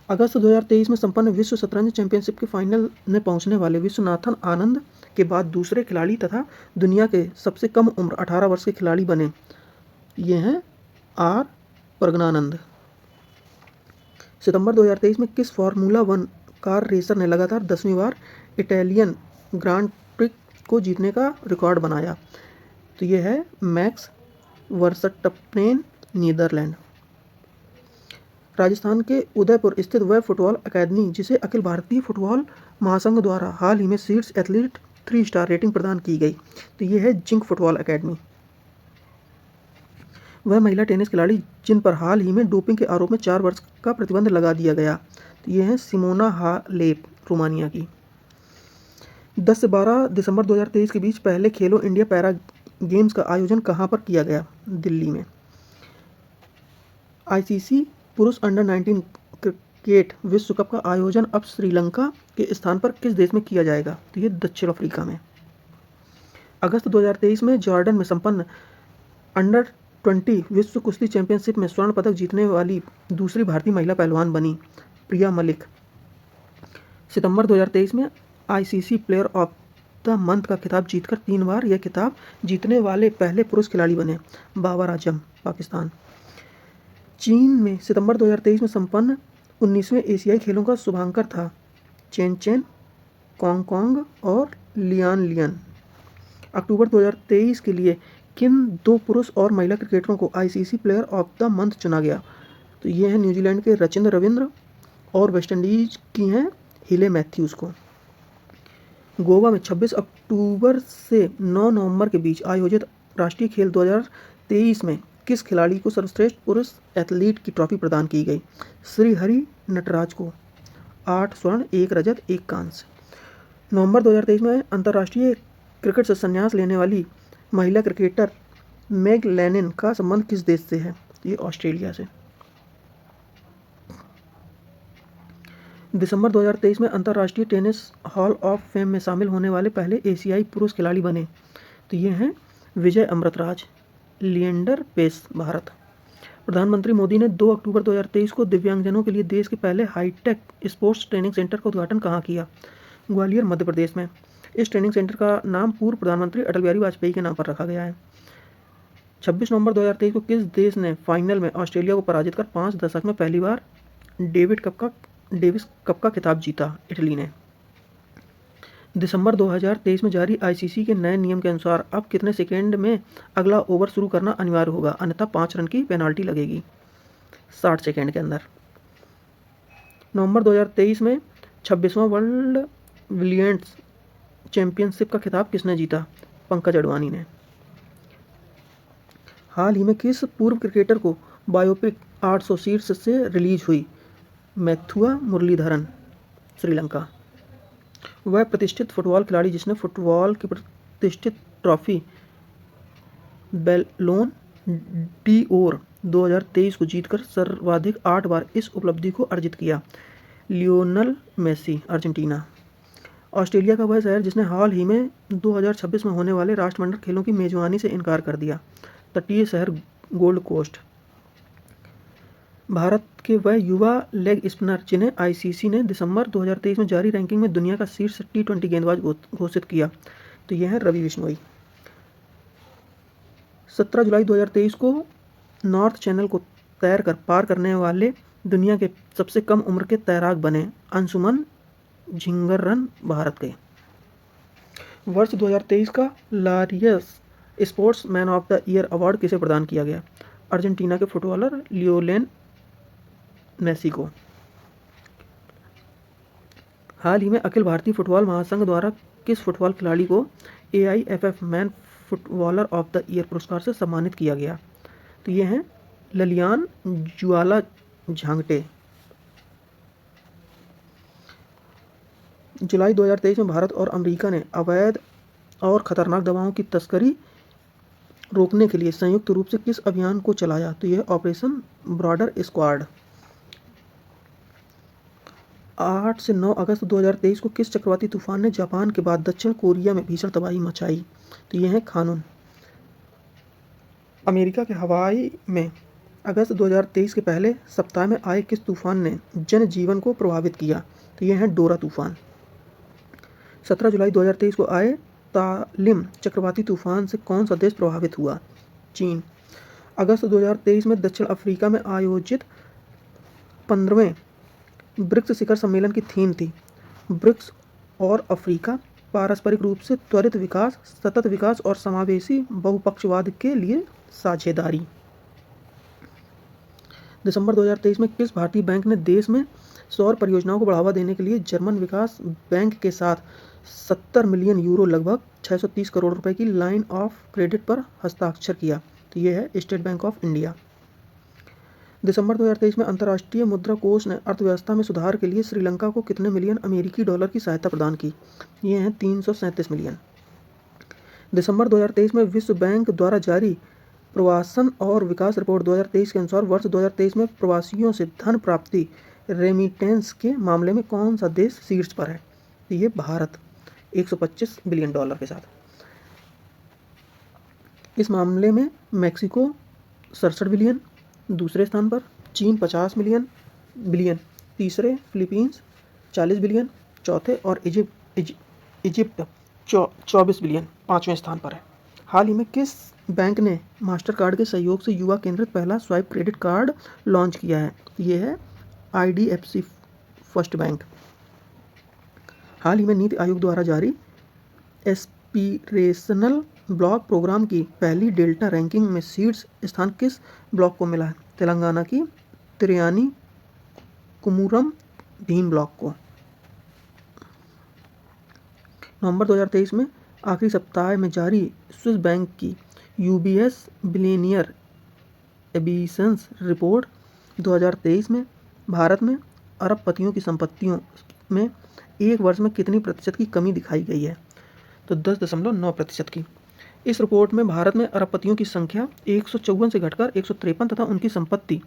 अगस्त 2023 में संपन्न विश्व शतरंज चैंपियनशिप के फाइनल में पहुंचने वाले विश्वनाथन आनंद के बाद दूसरे खिलाड़ी तथा दुनिया के सबसे कम उम्र 18 वर्ष के खिलाड़ी बने। ये हैं आर प्रज्ञानंद। सितंबर 2023 में किस फार्मूला 1 कार रेसर ने लगातार 10वीं बार इटालियन ग्रांड प्रिक्स को जीतने का रिकॉर्ड बनाया? तो ये है मैक्स वर्स्टप्पेन, नीदरलैंड। राजस्थान के उदयपुर स्थित वह फुटबॉल अकादमी जिसे अखिल भारतीय फुटबॉल महासंघ द्वारा हाल ही में शीर्ष एथलीट 3 स्टार रेटिंग प्रदान की गई, तो ये है जिंक फुटबॉल अकादमी। वह महिला टेनिस खिलाड़ी जिन पर हाल ही में डोपिंग के आरोप में 4 वर्ष का प्रतिबंध लगा दिया गया, तो ये है सिमोना हालेप, रोमानिया की। 10 से 12 दिसंबर 2023 के बीच पहले खेलो इंडिया पैरा गेम्स का आयोजन कहाँ पर किया गया? दिल्ली में। आईसीसी पुरुष अंडर-19 क्रिकेट विश्व कप का आयोजन अब श्रीलंका के स्थान पर किस देश में किया जाएगा? तो ये दक्षिण अफ्रीका में। अगस्त 2023 में जॉर्डन में संपन्न अंडर-20 विश्व कुश्ती चैंपियनशिप में स्वर्ण पदक जीतने वाली दूसरी भारतीय महिला पहलवान बनी प्रिया मलिक। सितंबर 2023 में ICC player of the month का खिताब जीतकर 3 बार यह खिताब जीतने वाले पहले पुरुष खिलाड़ी बने बाबर आजम, पाकिस्तान। चीन में सितंबर 2023 में संपन्न 19वें एशियाई खेलों का शुभांकर था चेन चेन, कोंग और लियान लियन। अक्टूबर 2023 के लिए किन 2 पुरुष और महिला क्रिकेटरों को ICC player of the month चुना गया? तो ये हैं न्यूजीलैंड के रचिंद्र रविंद्र और वेस्टइंडीज की हैं हिले मैथ्यूज़ को। गोवा में 26 अक्टूबर से 9 नवंबर के बीच आयोजित राष्ट्रीय खेल 2023 में किस खिलाड़ी को सर्वश्रेष्ठ पुरुष एथलीट की ट्रॉफी प्रदान की गई? श्री हरि नटराज को। 8 स्वर्ण, 1 रजत, 1 कांस्य। नवंबर 2023 में अंतर्राष्ट्रीय क्रिकेट से संन्यास लेने वाली महिला क्रिकेटर मेग लैनिन का संबंध किस देश से है? ये ऑस्ट्रेलिया से। दिसंबर 2023 में अंतर्राष्ट्रीय टेनिस हॉल ऑफ फेम में शामिल होने वाले पहले एशियाई पुरुष खिलाड़ी बने, तो ये हैं विजय अमृतराज, लिएंडर पेस, भारत। प्रधानमंत्री मोदी ने 2 अक्टूबर 2023 को दिव्यांगजनों के लिए देश के पहले हाईटेक स्पोर्ट्स ट्रेनिंग सेंटर का उद्घाटन कहाँ किया? ग्वालियर, मध्य प्रदेश में। इस ट्रेनिंग सेंटर का नाम पूर्व प्रधानमंत्री अटल बिहारी वाजपेयी के नाम पर रखा गया है। 26 नवंबर 2023 को किस देश ने फाइनल में ऑस्ट्रेलिया को पराजित कर 5 दशक में पहली बार डेविस कप का खिताब जीता? इटली ने। दिसंबर 2023 में जारी आईसीसी के नए नियम के अनुसार अब कितने सेकेंड में अगला ओवर शुरू करना अनिवार्य होगा, अन्यथा 5 रन की पेनाल्टी लगेगी? 60 सेकेंड के अंदर। नवंबर 2023 में 26वां वर्ल्ड बिलियर्ड्स चैंपियनशिप का खिताब किसने जीता? पंकज अडवाणी ने। हाल ही में किस पूर्व क्रिकेटर को बायोपिक 800 सीट्स से रिलीज हुई? मैथुआ मुरलीधरन, श्रीलंका। वह प्रतिष्ठित फुटबॉल खिलाड़ी जिसने फुटबॉल की प्रतिष्ठित ट्रॉफी बैलोन डी'ओर 2023 को जीतकर सर्वाधिक 8 बार इस उपलब्धि को अर्जित किया? Lionel Messi, Argentina. ऑस्ट्रेलिया का वह शहर जिसने हाल ही में 2026 में होने वाले राष्ट्रमंडल खेलों की मेजबानी से इनकार कर दिया? तटीय शहर गोल्ड कोस्ट। भारत के वह युवा लेग स्पिनर जिन्हें आईसीसी ने दिसंबर 2023 में जारी रैंकिंग में दुनिया का शीर्ष T20 गेंदबाज घोषित किया, तो यह है रवि बिश्नोई। 17 जुलाई 2023 को नॉर्थ चैनल को तैर कर पार करने वाले दुनिया के सबसे कम उम्र के तैराक बने अंशुमन झिंगरन भारत के। वर्ष 2023 का Laureus sportsman of the year award किसे प्रदान किया गया? अर्जेंटीना के फुटबॉलर लियोनेल मेसी को। हाल ही में अखिल भारतीय फुटबॉल महासंघ द्वारा किस फुटबॉल खिलाड़ी को AIFF man footballer of the year पुरस्कार से सम्मानित किया गया? तो ये हैं ललियान ज्वाला झांगटे। जुलाई 2023 में भारत और अमेरिका ने अवैध और खतरनाक दवाओं की तस्करी रोकने के लिए संयुक्त रूप से किस अभियान को चलाया? तो यह ऑपरेशन बॉर्डर स्क्वाड। 8 से 9 अगस्त 2023 को किस चक्रवाती तूफान ने जापान के बाद दक्षिण कोरिया में भीषण तबाही मचाई? तो यह है खानून। अमेरिका के हवाई में अगस्त 2023 के पहले सप्ताह में आए किस तूफान ने जनजीवन को प्रभावित किया? तो यह है डोरा तूफान। 17 जुलाई 2023 को आए तालिम चक्रवाती तूफान से कौन सा देश प्रभावित हुआ? चीन। अगस्त 2023 में दक्षिण अफ्रीका में आयोजित 15वें ब्रिक्स शिखर सम्मेलन की थीम थी ब्रिक्स और अफ्रीका पारस्परिक रूप से त्वरित विकास, सतत विकास और समावेशी बहुपक्षवाद के लिए साझेदारी। दिसंबर 2023 में किस भारतीय बैंक ने देश में सौर परियोजनाओं को बढ़ावा देने के लिए जर्मन विकास बैंक के साथ 70 मिलियन यूरो लगभग 630 करोड़ रुपए की लाइन ऑफ क्रेडिट पर हस्ताक्षर किया? तो ये है स्टेट बैंक ऑफ इंडिया। दिसंबर 2023 में अंतर्राष्ट्रीय मुद्रा कोष ने अर्थव्यवस्था में सुधार के लिए श्रीलंका को कितने मिलियन अमेरिकी डॉलर की सहायता प्रदान की? ये हैं 337 मिलियन। दिसंबर 2023 में विश्व बैंक द्वारा जारी प्रवासन और विकास रिपोर्ट 2023 के अनुसार वर्ष 2023 में प्रवासियों से धन प्राप्ति रेमिटेंस के मामले में कौन सा देश शीर्ष पर है? ये भारत 125 बिलियन डॉलर के साथ। इस मामले में मैक्सिको 67 बिलियन दूसरे स्थान पर, चीन 50 बिलियन तीसरे, फिलीपींस 40 बिलियन चौथे और इजिप्ट 24 बिलियन पाँचवें स्थान पर है। हाल ही में किस बैंक ने मास्टर कार्ड के सहयोग से युवा केंद्रित पहला स्वाइप क्रेडिट कार्ड लॉन्च किया है? ये है IDFC फर्स्ट बैंक। हाल ही में नीति आयोग द्वारा जारी एस्पिरेशनल ब्लॉक प्रोग्राम की पहली डेल्टा रैंकिंग में शीर्ष स्थान किस ब्लॉक को मिला है? तेलंगाना की त्रियानी कुमुरम भीम ब्लॉक को। नवंबर 2023 में आखिरी सप्ताह में जारी स्विस बैंक की UBS बिलियनियर एबिशंस रिपोर्ट 2023 में भारत में अरबपतियों की संपत्तियों में एक वर्ष में कितनी प्रतिशत की कमी दिखाई गई है? तो 10.9% की। इस रिपोर्ट में भारत में अरबपतियों की संख्या 154 से घटकर 153 तथा उनकी संपत्ति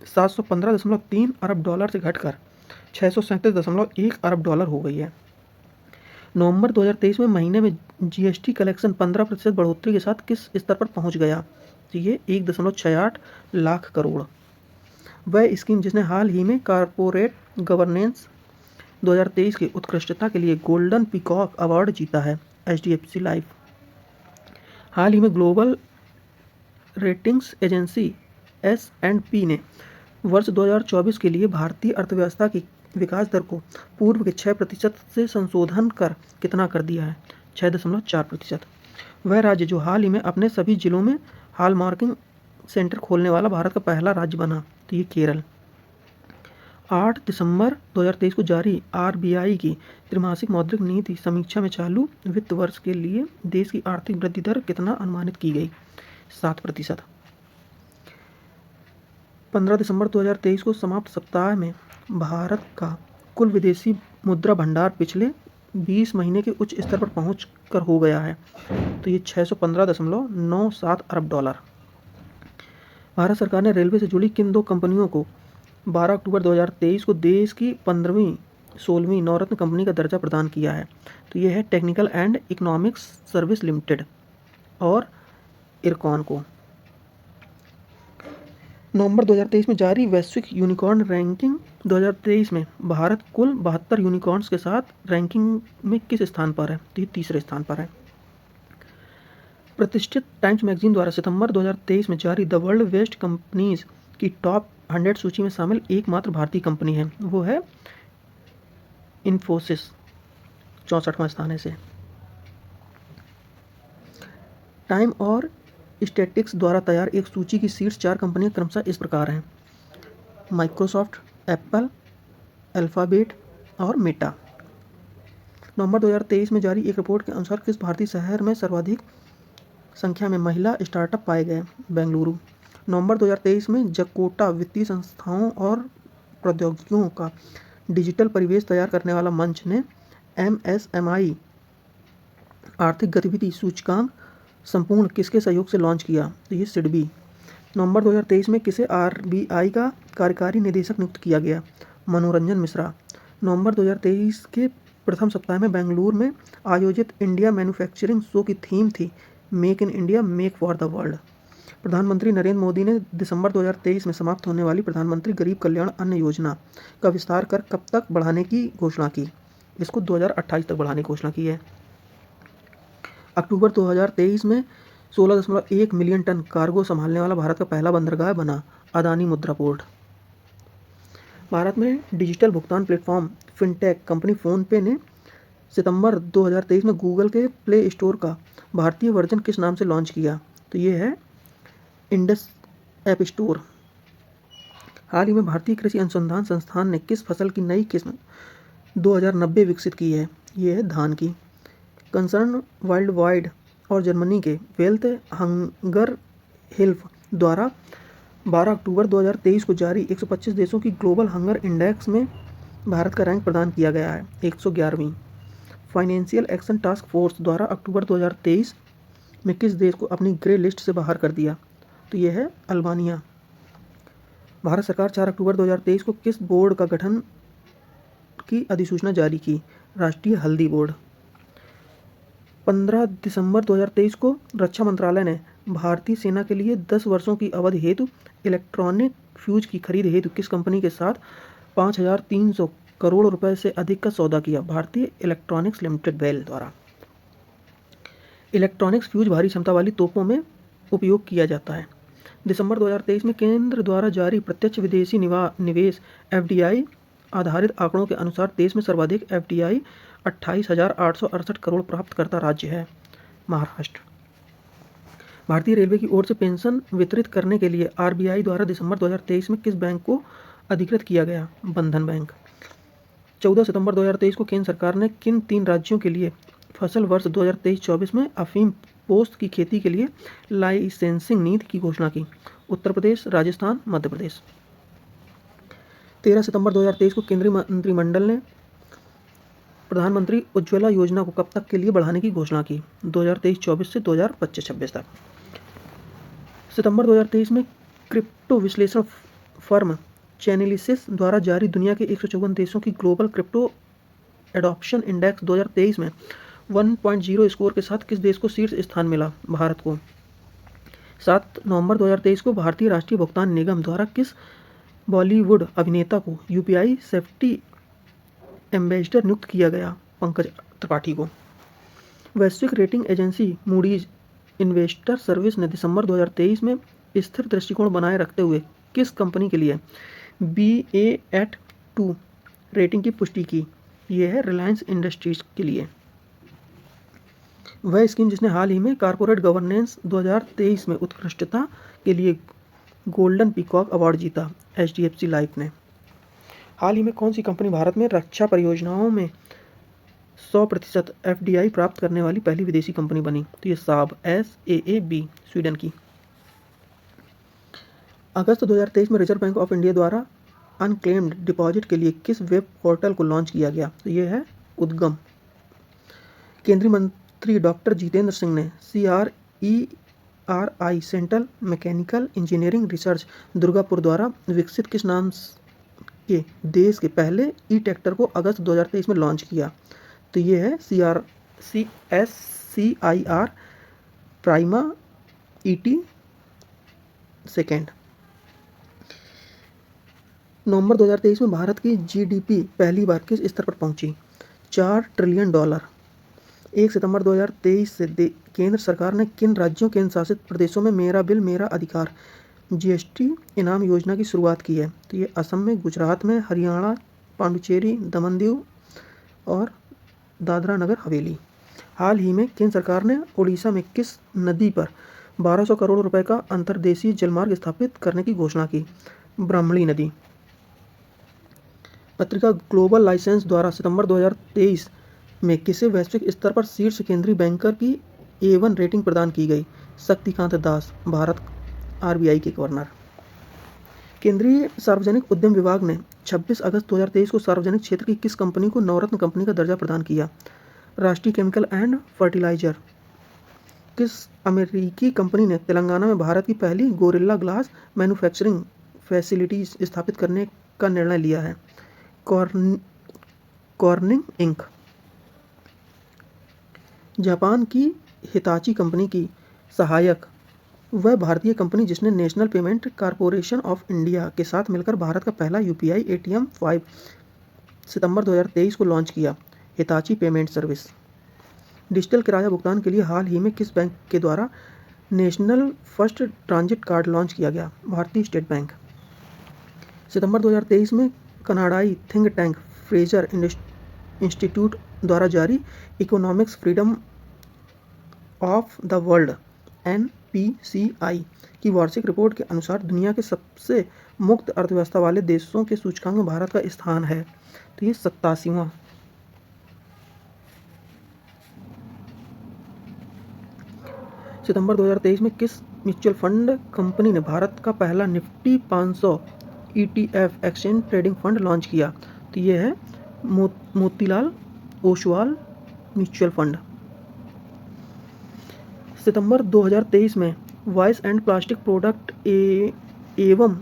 715.3 अरब डॉलर से घटकर 637.1 अरब डॉलर हो गई है। नवंबर 2023 में महीने में GST कलेक्शन 15% बढ़ोतरी के साथ किस स्तर पर पहुंच गया? तो ये 1.68 लाख करोड़। वह स्कीम जिसने हाल ही में कॉर्पोरेट गवर्नेंस 2023 की उत्कृष्टता के लिए गोल्डन पीकॉक अवार्ड जीता है, HDFC लाइफ। हाल ही में ग्लोबल रेटिंग्स एजेंसी S&P ने वर्ष 2024 के लिए भारतीय अर्थव्यवस्था की विकास दर को पूर्व के 6% से संशोधन कर कितना कर दिया है? 6.4%। वह राज्य जो हाल ही में अपने सभी जिलों में हॉल मार्किंग सेंटर खोलने वाला भारत का पहला राज्य बना, तो ये केरल। 8 दिसंबर 2023 को जारी RBI की त्रिमासिक मौद्रिक नीति समीक्षा में चालू वित्त वर्ष के लिए देश की आर्थिक वृद्धि दर कितना अनुमानित की गई? 7%। 15 दिसंबर 2023 को समाप्त सप्ताह में भारत का कुल विदेशी मुद्रा भंडार पिछले 20 महीने के उच्च स्तर पर पहुँच कर हो गया है, तो ये 615.97 अरब डॉलर। भारत सरकार ने रेलवे से जुड़ी किन 2 कंपनियों को 12 अक्टूबर 2023 को देश की 15वीं 16वीं नवरत्न कंपनी का दर्जा प्रदान किया है? तो ये है technical and economics service limited और इरकॉन को। नवंबर 2023 में जारी वैश्विक यूनिकॉर्न रैंकिंग 2023 में भारत कुल 72 यूनिकॉर्न्स के साथ रैंकिंग में किस स्थान पर है? तो ये तीसरे स्थान पर है। प्रतिष्ठित टाइम्स मैगजीन द्वारा सितंबर 2023 में जारी द वर्ल्ड बेस्ट कंपनीज की टॉप 100 सूची में शामिल एकमात्र भारतीय कंपनी है, वो है इन्फोसिस, 64वां स्थान है इसे। टाइम और स्टैटिस्टिक्स द्वारा तैयार एक सूची की शीर्ष 4 कंपनियां क्रमशः इस प्रकार हैं: माइक्रोसॉफ्ट, एप्पल, अल्फाबेट और मेटा। नवंबर 2023 में जारी एक रिपोर्ट के अनुसार किस भारतीय शहर में सर्वाधिक संख्या में महिला स्टार्टअप पाए गए? बेंगलुरु। नवंबर 2023 में जकोटा वित्तीय संस्थाओं और प्रौद्योगिकियों का डिजिटल परिवेश तैयार करने वाला मंच ने MSMI आर्थिक गतिविधि सूचकांक संपूर्ण किसके सहयोग से लॉन्च किया? तो ये सिडबी। नवंबर 2023 में किसे RBI का कार्यकारी निदेशक नियुक्त किया गया? मनोरंजन मिश्रा। नवंबर 2023 के प्रथम सप्ताह में बेंगलुरु में आयोजित इंडिया मैन्युफैक्चरिंग शो की थीम थी make in India, make for the world. प्रधानमंत्री नरेंद्र मोदी ने दिसंबर 2023 में समाप्त होने वाली प्रधानमंत्री गरीब कल्याण अन्न योजना का विस्तार कर कब तक बढ़ाने की घोषणा की? इसको 2028 तक बढ़ाने की घोषणा की है। अक्टूबर 2023 में 16.1 मिलियन टन कार्गो संभालने वाला भारत का पहला बंदरगाह बना अदानी मुद्रा पोर्ट। भारत में डिजिटल भुगतान प्लेटफॉर्म फिनटेक कंपनी फ़ोनपे ने सितंबर 2023 में गूगल के प्ले स्टोर का भारतीय वर्जन किस नाम से लॉन्च किया? तो ये है इंडस ऐप स्टोर। हाल ही में भारतीय कृषि अनुसंधान संस्थान ने किस फसल की नई किस्म 2090 विकसित की है? ये है धान की। कंसर्न वर्ल्ड वाइड और जर्मनी के वेल्थ हंगर हेल्प द्वारा 12 अक्टूबर 2023 को जारी 125 देशों की ग्लोबल हंगर इंडेक्स में भारत का रैंक प्रदान किया गया है 111वीं। फाइनेंशियल एक्शन टास्क फोर्स द्वारा अक्टूबर 2023 में किस देश को अपनी ग्रे लिस्ट से बाहर कर दिया? तो यह है अल्बानिया। भारत सरकार 4 अक्टूबर 2023 को किस बोर्ड का गठन की अधिसूचना जारी की? राष्ट्रीय हल्दी बोर्ड। 15 दिसंबर 2023 को रक्षा मंत्रालय ने भारतीय सेना के लिए 10 वर्षों की अवधि हेतु इलेक्ट्रॉनिक फ्यूज की खरीद हेतु किस कंपनी के साथ 5,300 करोड़ रुपए से अधिक का सौदा किया? भारतीय इलेक्ट्रॉनिक्स लिमिटेड बेल द्वारा। इलेक्ट्रॉनिक्स फ्यूज भारी क्षमता वाली तोपों में उपयोग किया जाता है। दिसंबर 2023 में केंद्र द्वारा जारी प्रत्यक्ष विदेशी निवेश FDI आधारित आंकड़ों के अनुसार देश में सर्वाधिक FDI 28,868 करोड़ प्राप्तकर्ता राज्य है महाराष्ट्र। भारतीय रेलवे की ओर से पेंशन वितरित करने के लिए RBI द्वारा दिसंबर 2023 में किस बैंक को अधिकृत किया गया? बंधन बैंक। 14 सितंबर 2023 को केंद्र सरकार ने किन 3 राज्यों के लिए फसल वर्ष 2023-24 में अफीम पोस्त की खेती के लिए लाइसेंसिंग नीति की घोषणा की? उत्तर प्रदेश, राजस्थान, मध्य प्रदेश। 13 सितंबर 2023 को केंद्रीय मंत्रिमंडल ने प्रधानमंत्री उज्ज्वला योजना को कब तक के लिए बढ़ाने की घोषणा की? 2023-24 से 2025-26 तक। सितंबर 2023 में क्रिप्टो विश्लेषण फर्म चैनलिसिस द्वारा जारी दुनिया के 154 देशों की ग्लोबल क्रिप्टो एडॉप्शन इंडेक्स 2023 में 1.0 स्कोर के साथ किस देश को शीर्ष स्थान मिला? भारत को। 7 नवंबर 2023 को भारतीय राष्ट्रीय भुगतान निगम द्वारा किस बॉलीवुड अभिनेता को UPI सेफ्टी एम्बेसडर नियुक्त किया गया? पंकज त्रिपाठी को। वैश्विक rating agency Moody's investor service ने दिसंबर 2023 में स्थिर दृष्टिकोण बनाए रखते हुए किस कंपनी के लिए Baa2 रेटिंग की पुष्टि की? यह है रिलायंस इंडस्ट्रीज के लिए। वह स्कीम जिसने हाल ही में कॉर्पोरेट गवर्नेंस 2023 में उत्कृष्टता के लिए गोल्डन पीकॉक अवार्ड जीता, HDFC लाइफ ने। हाल ही में कौन सी कंपनी भारत में रक्षा परियोजनाओं में 100% FDI प्राप्त करने वाली पहली विदेशी कंपनी बनी? तो ये साब SAAB स्वीडन की। अगस्त 2023 में रिजर्व बैंक ऑफ इंडिया द्वारा अनक्लेम्ड डिपॉजिट के लिए किस वेब पोर्टल को लॉन्च किया गया? तो ये है उद्गम। केंद्रीय मंत्री डॉक्टर जितेंद्र सिंह ने CRERI central mechanical engineering research Durgapur द्वारा विकसित किस नाम के देश के पहले ट्रैक्टर को अगस्त 2023 में लॉन्च किया? तो ये है SCIR प्राइमा ET सेकेंड। नवंबर 2023 में भारत की GDP पहली बार किस स्तर पर पहुंची? $4 ट्रिलियन। 1 सितंबर 2023 से केंद्र सरकार ने किन राज्यों केंद्र शासित प्रदेशों में मेरा बिल मेरा अधिकार GST इनाम योजना की शुरुआत की है? तो ये असम में, गुजरात में, हरियाणा, पांडुचेरी, दमन दीव और दादरा नगर हवेली। हाल ही में केंद्र सरकार ने उड़ीसा में किस नदी पर 1200 करोड़ रुपए का अंतर्देशीय जलमार्ग स्थापित करने की घोषणा की? ब्राह्मणी नदी। पत्रिका ग्लोबल लाइसेंस द्वारा सितंबर 2023 में किसे वैश्विक स्तर पर शीर्ष केंद्रीय बैंकर की A1 रेटिंग प्रदान की गई? शक्तिकांत दास, भारत RBI के गवर्नर। केंद्रीय सार्वजनिक उद्यम विभाग ने 26 अगस्त 2023 को सार्वजनिक क्षेत्र की किस कंपनी को नवरत्न कंपनी का दर्जा प्रदान किया? राष्ट्रीय केमिकल एंड फर्टिलाइजर। किस अमेरिकी कंपनी ने तेलंगाना में भारत की पहली गोरिल्ला ग्लास मैन्युफैक्चरिंग फैसिलिटी स्थापित करने का निर्णय लिया है? Corning Inc. जापान की हिताची कंपनी की सहायक वह भारतीय कंपनी जिसने National Payment Corporation of India के साथ मिलकर भारत का पहला UPI ATM 5 सितंबर 2023 को लॉन्च किया, हिताची पेमेंट सर्विस। डिजिटल किराया भुगतान के लिए हाल ही में किस बैंक के द्वारा national first transit card launch किया गया? भारतीय स्टेट बैंक। सितंबर 2023 में कनाडाई थिंक टैंक फ्रेजर इंस्टीट्यूट द्वारा जारी economics freedom of the world NPCI की वार्षिक रिपोर्ट के अनुसार दुनिया के सबसे मुक्त अर्थव्यवस्था वाले देशों के सूचकांक में भारत का स्थान है। तो ये 87वां। सितंबर 2023 में किस म्यूचुअल फंड कंपनी ने भारत का पहला Nifty 500 ETF exchange trading fund launch किया? तो ये है मोतीलाल ओसवाल म्यूचुअल फंड। सितंबर 2023 में वॉइस एंड प्लास्टिक प्रोडक्ट एवं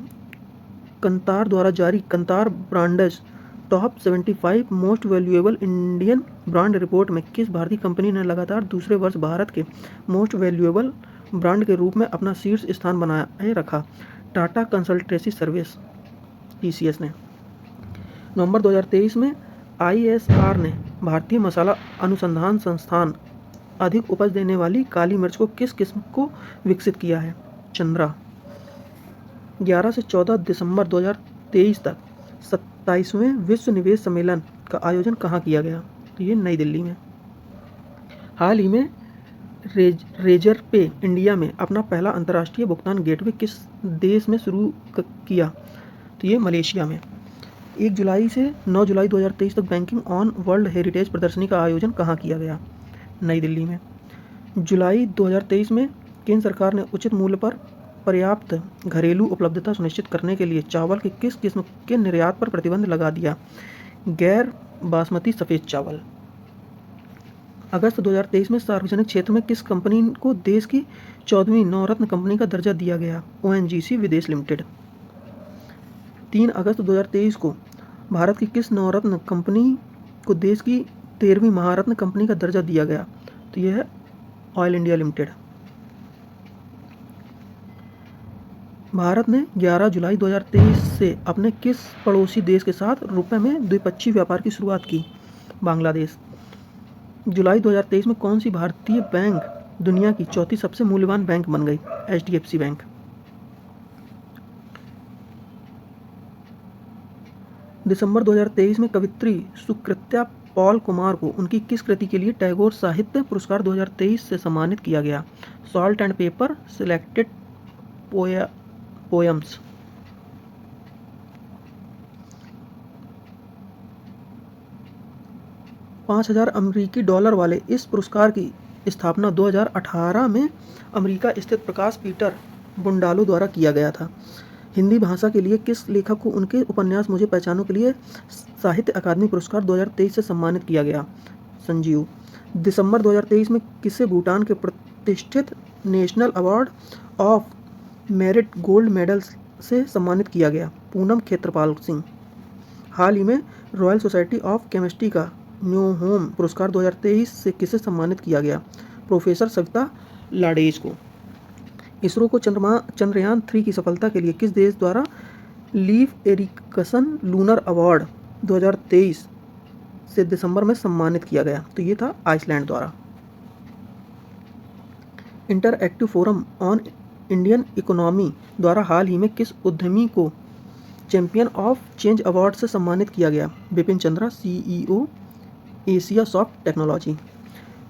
कंतार द्वारा जारी Kantar brands top 75 most valuable Indian brand report में किस भारतीय कंपनी ने लगातार दूसरे वर्ष भारत के मोस्ट वैल्यूएबल ब्रांड के रूप में अपना शीर्ष स्थान बनाए रखा? टाटा कंसल्टेंसी सर्विस TCS ने। नवंबर 2023 में ISR ने भारतीय मसाला अनुसंधान संस्थान अधिक उपज देने वाली काली मिर्च को किस किस्म को विकसित किया है? चंद्रा। 11 से 14 दिसंबर 2023 तक 27वें विश्व निवेश सम्मेलन का आयोजन कहाँ किया गया? तो ये नई दिल्ली में। हाल ही में रेजर पे इंडिया में अपना पहला अंतर्राष्ट्रीय भुगतान गेटवे किस देश में शुरू किया? तो ये मलेशिया में। 1 जुलाई से 9 जुलाई 2023 तक बैंकिंग ऑन वर्ल्ड हेरिटेज प्रदर्शनी का आयोजन कहाँ किया गया? नई दिल्ली में। जुलाई 2023 में केंद्र सरकार ने उचित मूल्य पर पर्याप्त घरेलू उपलब्धता सुनिश्चित करने के लिए चावल की किस किस्म के निर्यात पर प्रतिबंध लगा दिया? गैर बासमती सफ़ेद चावल। अगस्त 2023 में सार्वजनिक क्षेत्र में किस कंपनी को देश की 14वीं नवरत्न कंपनी का दर्जा दिया गया? ONGC विदेश लिमिटेड। 3 अगस्त 2023 को भारत की किस नवरत्न कंपनी को देश की 13वीं महारत्न कंपनी का दर्जा दिया गया? तो यह है ऑयल इंडिया लिमिटेड। भारत ने 11 जुलाई 2023 से अपने किस पड़ोसी देश के साथ रुपए में द्विपक्षीय व्यापार की शुरुआत की? बांग्लादेश। जुलाई 2023 में कौन सी भारतीय बैंक दुनिया की चौथी सबसे मूल्यवान बैंक बन गई? HDFC bank. दिसंबर 2023 में कवित्री सुकृत्या पॉल कुमार को उनकी किस कृति के लिए टैगोर साहित्य पुरस्कार 2023 से सम्मानित किया गया? Salt and paper selected poems. $5000 अमेरिकी डॉलर वाले इस पुरस्कार की स्थापना 2018 में अमेरिका स्थित प्रकाश पीटर बुंडालो द्वारा किया गया था। हिंदी भाषा के लिए किस लेखक को उनके उपन्यास मुझे पहचानो के लिए साहित्य अकादमी पुरस्कार 2023 से सम्मानित किया गया? संजीव। दिसंबर 2023 में किसे भूटान के प्रतिष्ठित national award of merit gold medal से सम्मानित किया गया? पूनम खेत्रपाल सिंह। हाल ही में रॉयल सोसाइटी ऑफ केमिस्ट्री का न्यूहोम पुरस्कार 2023 से किसे सम्मानित किया गया? प्रोफेसर सविता लाडेज को। इसरो को चंद्रयान 3 की सफलता के लिए किस देश द्वारा लीव एरिक्सन लूनर अवार्ड 2023 से दिसंबर में सम्मानित किया गया? तो ये था आइसलैंड द्वारा। Interactive forum on Indian economy द्वारा हाल ही में किस उद्यमी को चैंपियन ऑफ चेंज अवार्ड से सम्मानित किया गया? Bipin Chandra, CEO Asia soft technology.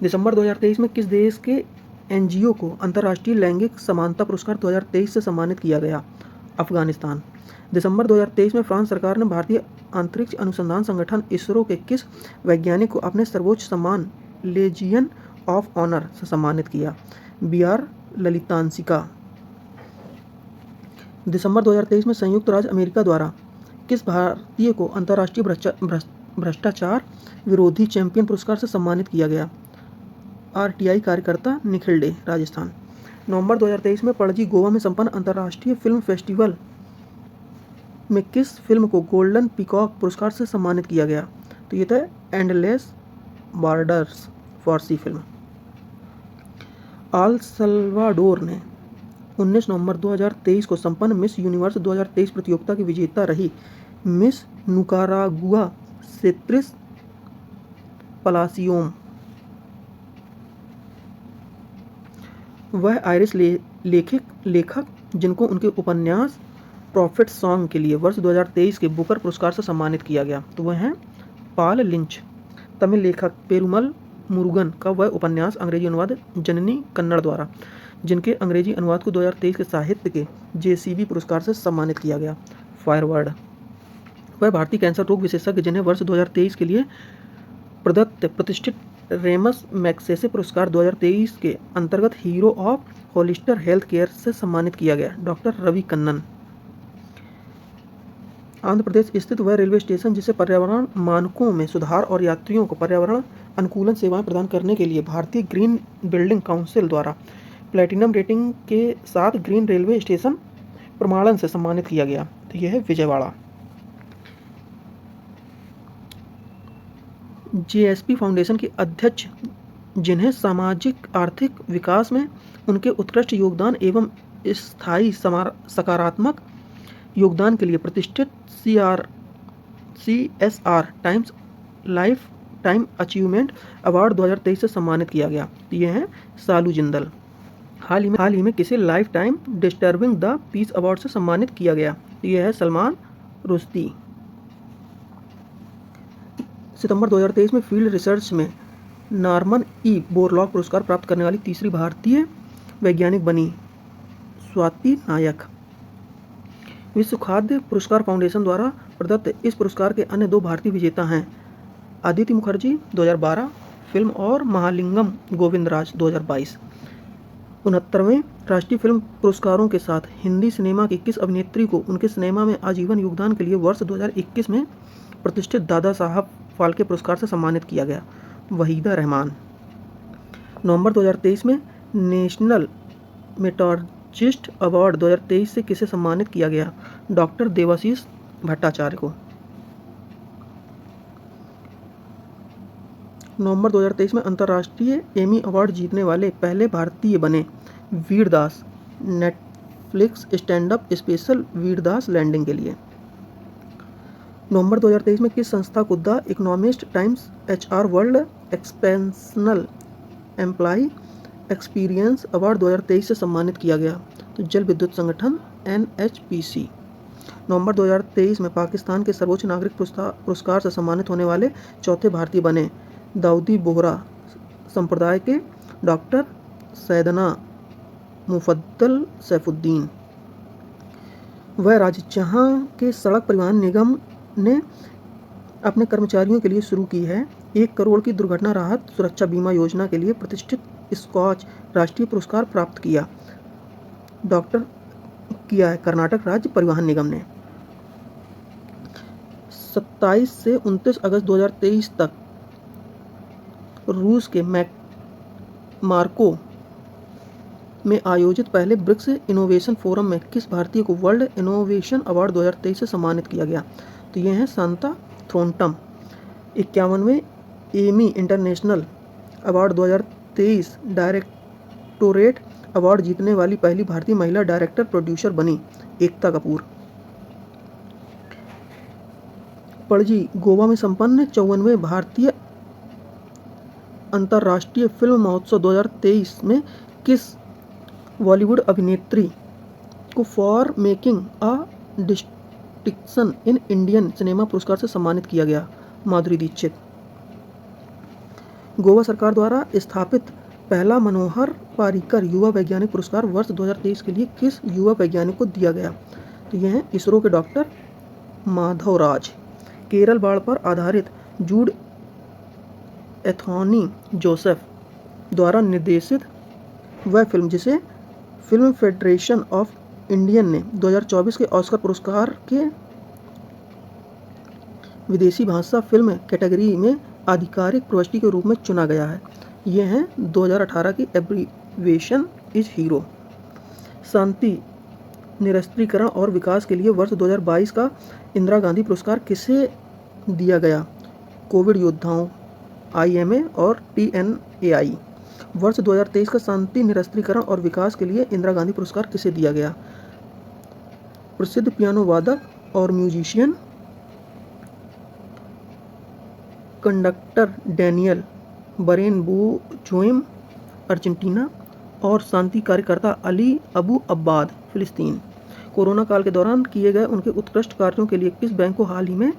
दिसंबर 2023 में किस देश के NGO को अंतर्राष्ट्रीय लैंगिक समानता पुरस्कार 2023 से सम्मानित किया गया? अफगानिस्तान। दिसंबर 2023 में फ्रांस सरकार ने भारतीय अंतरिक्ष अनुसंधान संगठन इसरो के किस वैज्ञानिक को अपने सर्वोच्च सम्मान लेजियन ऑफ ऑनर से सम्मानित किया? BR ललितांशिका। दिसंबर 2023 में संयुक्त राज्य अमेरिका द्वारा किस भारतीय को अंतर्राष्ट्रीय भ्रष्टाचार विरोधी चैंपियन पुरस्कार से सम्मानित किया गया? RTI कार्यकर्ता, निखिल डे, राजस्थान। नवंबर 2023 में पणजी गोवा में संपन्न अंतर्राष्ट्रीय फिल्म फेस्टिवल में किस फिल्म को गोल्डन पीकॉक पुरस्कार से सम्मानित किया गया? तो ये था एंडलेस बॉर्डर्स फारसी फिल्म। अल सल्वाडोर ने 19 नवंबर 2023 को संपन्न मिस यूनिवर्स 2023 प्रतियोगिता की विजेता रही मिस निकारागुआ सेत्रिस पलासियोम। वह आयरिश लेखक जिनको उनके उपन्यास प्रॉफिट सॉन्ग के लिए वर्ष 2023 के बुकर पुरस्कार से सम्मानित किया गया, तो वह हैं पॉल लिंच। तमिल लेखक पेरुमल मुरुगन का वह उपन्यास अंग्रेजी अनुवाद जननी कन्नड़ द्वारा, जिनके अंग्रेजी अनुवाद को 2023 के साहित्य के JCB पुरस्कार से सम्मानित किया गया, फायरवर्ड। वह भारतीय कैंसर रोग विशेषज्ञ जिन्हें वर्ष 2023 के लिए प्रदत्त प्रतिष्ठित रेमस मैग्सेसे पुरस्कार 2023 के अंतर्गत हीरो ऑफ होलिस्टर हेल्थ केयर से सम्मानित किया गया, डॉक्टर रवि कन्नन। आंध्र प्रदेश स्थित वह रेलवे स्टेशन जिसे पर्यावरण मानकों में सुधार और यात्रियों को पर्यावरण अनुकूलन सेवाएं प्रदान करने के लिए भारतीय ग्रीन बिल्डिंग काउंसिल द्वारा प्लैटिनम रेटिंग के साथ ग्रीन रेलवे स्टेशन प्रमाणन से सम्मानित किया गया, तो यह है विजयवाड़ा। JSP फाउंडेशन के अध्यक्ष जिन्हें सामाजिक आर्थिक विकास में उनके उत्कृष्ट योगदान एवं स्थायी सकारात्मक योगदान के लिए प्रतिष्ठित CSR times life time achievement award 2023 से सम्मानित किया गया, ये हैं सालू जिंदल। हाल ही में किसे life time disturbing the peace award से सम्मानित किया गया, यह है सलमान रुश्दी। सितंबर 2023 में फील्ड रिसर्च में नॉर्मन E बोरलॉग पुरस्कार प्राप्त करने वाली तीसरी भारतीय वैज्ञानिक बनी स्वाति नायक। विश्व खाद्य पुरस्कार फाउंडेशन द्वारा प्रदत्त इस पुरस्कार के अन्य 2 भारतीय विजेता हैं अदिति मुखर्जी 2012 फिल्म और महालिंगम गोविंदराज 2022। 69वें राष्ट्रीय फिल्म पुरस्कारों के साथ हिंदी सिनेमा की किस अभिनेत्री को उनके सिनेमा में आजीवन योगदान के लिए वर्ष 2021 में प्रतिष्ठित दादा साहब फाल्के पुरस्कार से सम्मानित किया गया, वहीदा रहमान। नवंबर 2023 में नेशनल मेटोलॉजिस्ट अवार्ड 2023 से किसे सम्मानित किया गया, डॉक्टर देवाशीष भट्टाचार्य को। नवंबर 2023 में अंतर्राष्ट्रीय एमी अवार्ड जीतने वाले पहले भारतीय बने Vir Das, Netflix stand up special Vir Das landing के लिए। नवंबर 2023 में किस संस्था को the economist times HR world exceptional employee experience award 2023 से सम्मानित किया गया? तो जल विद्युत संगठन NHPC। नवंबर 2023 में पाकिस्तान के सर्वोच्च नागरिक पुरस्कार से सम्मानित होने वाले चौथे भारतीय बने दाऊदी बोहरा संप्रदाय के डॉक्टर सैयदना मुफद्दल सैफुद्दीन। वह राज्य जहां के सड़क परिवहन निगम ने अपने कर्मचारियों के लिए शुरू की है 1 करोड़ की दुर्घटना राहत सुरक्षा बीमा योजना के लिए प्रतिष्ठित स्कॉच राष्ट्रीय पुरस्कार प्राप्त किया है कर्नाटक राज्य परिवहन निगम ने। 27 से 29 अगस्त 2023 तक रूस के मार्को में आयोजित पहले ब्रिक्स इनोवेशन फोरम में किस भारतीय को वर्ल्ड इनोवेशन अवार्ड 2023 से सम्मानित किया गया? तो ये हैं सांता थ्रोनटम। 51वें Emmy international award 2023 directorate award जीतने वाली पहली भारतीय महिला डायरेक्टर प्रोड्यूसर बनी एकता कपूर। पणजी गोवा में संपन्न 54वें भारतीय अंतर्राष्ट्रीय फिल्म महोत्सव 2023 में किस बॉलीवुड अभिनेत्री को for making a distinction in Indian cinema पुरस्कार से सम्मानित किया गया? माधुरी दीक्षित। गोवा सरकार द्वारा स्थापित पहला मनोहर पारिकर युवा वैज्ञानिक पुरस्कार वर्ष 2023 के लिए किस युवा वैज्ञानिक को दिया गया? तो यह है इसरो के डॉक्टर माधवराज। केरल बाढ़ पर आधारित जूड एंथोनी जोसेफ द्वारा निर्देशित वह फिल्म जिसे फिल्म फेडरेशन ऑफ इंडियन ने 2024 के ऑस्कर पुरस्कार के विदेशी भाषा फिल्म कैटेगरी में आधिकारिक प्रविष्टि के रूप में चुना गया है। यह है 2018 की एब्रीविएशन इज हीरो। शांति निरस्त्रीकरण और विकास के लिए वर्ष 2022 का इंदिरा गांधी पुरस्कार किसे दिया गया? कोविड योद्धाओं, IMA और TNAI। वर्ष 2023 का शांति निरस्त्रीकरण और विकास के लिए इंदिरा गांधी पुरस्कार किसे दिया गया? प्रसिद्ध पियानो वादक और म्यूजिशियन कंडक्टर डैनियल बरेनबोज़ोइम अर्जेंटीना और शांति कार्यकर्ता अली अबू अब्बाद फिलिस्तीन। कोरोना काल के दौरान किए गए उनके उत्कृष्ट कार्यों के लिए किस बैंक को हाल ही में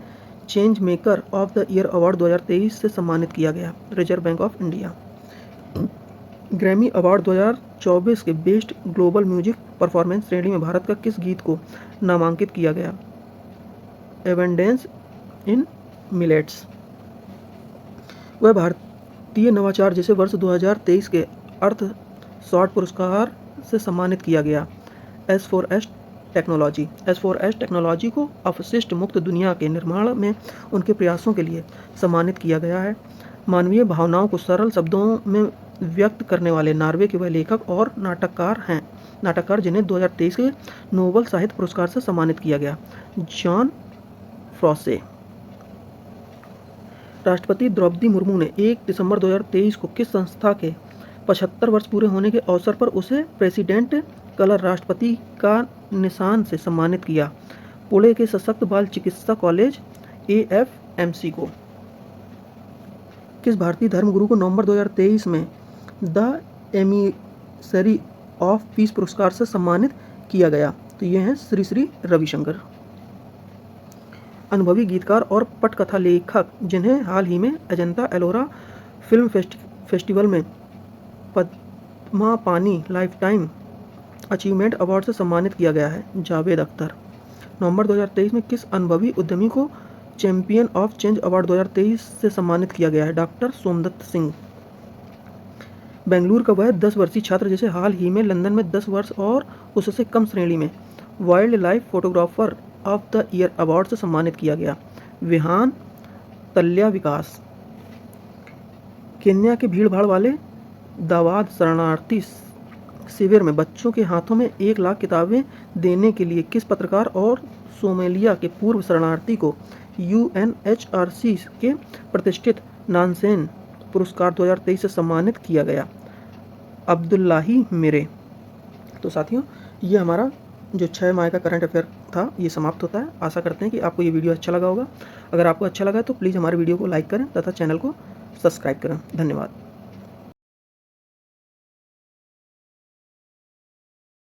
change maker of the year award 2023 से सम्मानित किया गया? Reserve bank of India. Grammy award 2024 के बेस्ट ग्लोबल म्यूजिक परफॉर्मेंस श्रेणी में भारत का किस गीत को नामांकित किया गया? एवेंडेंस इन मिलेट्स। वह भारतीय नवाचार जिसे वर्ष 2023 के अर्थ शॉर्ट पुरस्कार से सम्मानित किया गया? S4S technology. S4S टेक्नोलॉजी को अपशिष्ट मुक्त दुनिया के निर्माण में उनके प्रयासों के लिए सम्मानित किया गया है। मानवीय भावनाओं को सरल शब्दों में व्यक्त करने वाले नॉर्वे के वह लेखक और नाटककार जिन्हें 2023 के नोबेल साहित्य पुरस्कार से सम्मानित किया गया? जॉन फ्रॉसे। राष्ट्रपति द्रौपदी मुर्मू ने 1 दिसंबर 2023 को किस संस्था के 75 वर्ष पूरे होने के अवसर पर उसे प्रेसिडेंट कलर राष्ट्रपति का निशान से सम्मानित किया? पुणे के सशक्त बाल चिकित्सा कॉलेज AFMC को। किस भारतीय धर्मगुरु को नवंबर 2023 में द एमिसरी ऑफ पीस पुरस्कार से सम्मानित किया गया? तो ये हैं श्री श्री रविशंकर। अनुभवी गीतकार और पटकथा लेखक जिन्हें हाल ही में अजंता एलोरा फिल्म फेस्टिवल में पद्मा पानी लाइफटाइम अचीवमेंट अवार्ड से सम्मानित किया गया है? जावेद अख्तर। नवंबर 2023 में किस अनुभवी उद्यमी को चैंपियन ऑफ चेंज अवार्ड 2023 से सम्मानित किया गया है? डॉक्टर सोमदत्त सिंह। बेंगलुरु का वह 10 वर्षीय छात्र जिसे हाल ही में लंदन में 10 वर्ष और उससे कम श्रेणी में wild life photographer of the year award से सम्मानित किया गया? विहान तल्या विकास। केन्या के भीड़भाड़ वाले दावाद शरणार्थी शिविर में बच्चों के हाथों में 1 लाख किताबें देने के लिए किस पत्रकार और सोमालिया के पूर्व शरणार्थी को UNHRC के प्रतिष्ठित नानसेन पुरस्कार 2023 से सम्मानित किया गया? अब्दुल्लाही मेरे। तो साथियों, ये हमारा जो 6 माह का करंट अफेयर था ये समाप्त होता है। आशा करते हैं कि आपको ये वीडियो अच्छा लगा होगा। अगर आपको अच्छा लगा तो प्लीज़ हमारे वीडियो को लाइक करें तथा चैनल को सब्सक्राइब करें। धन्यवाद।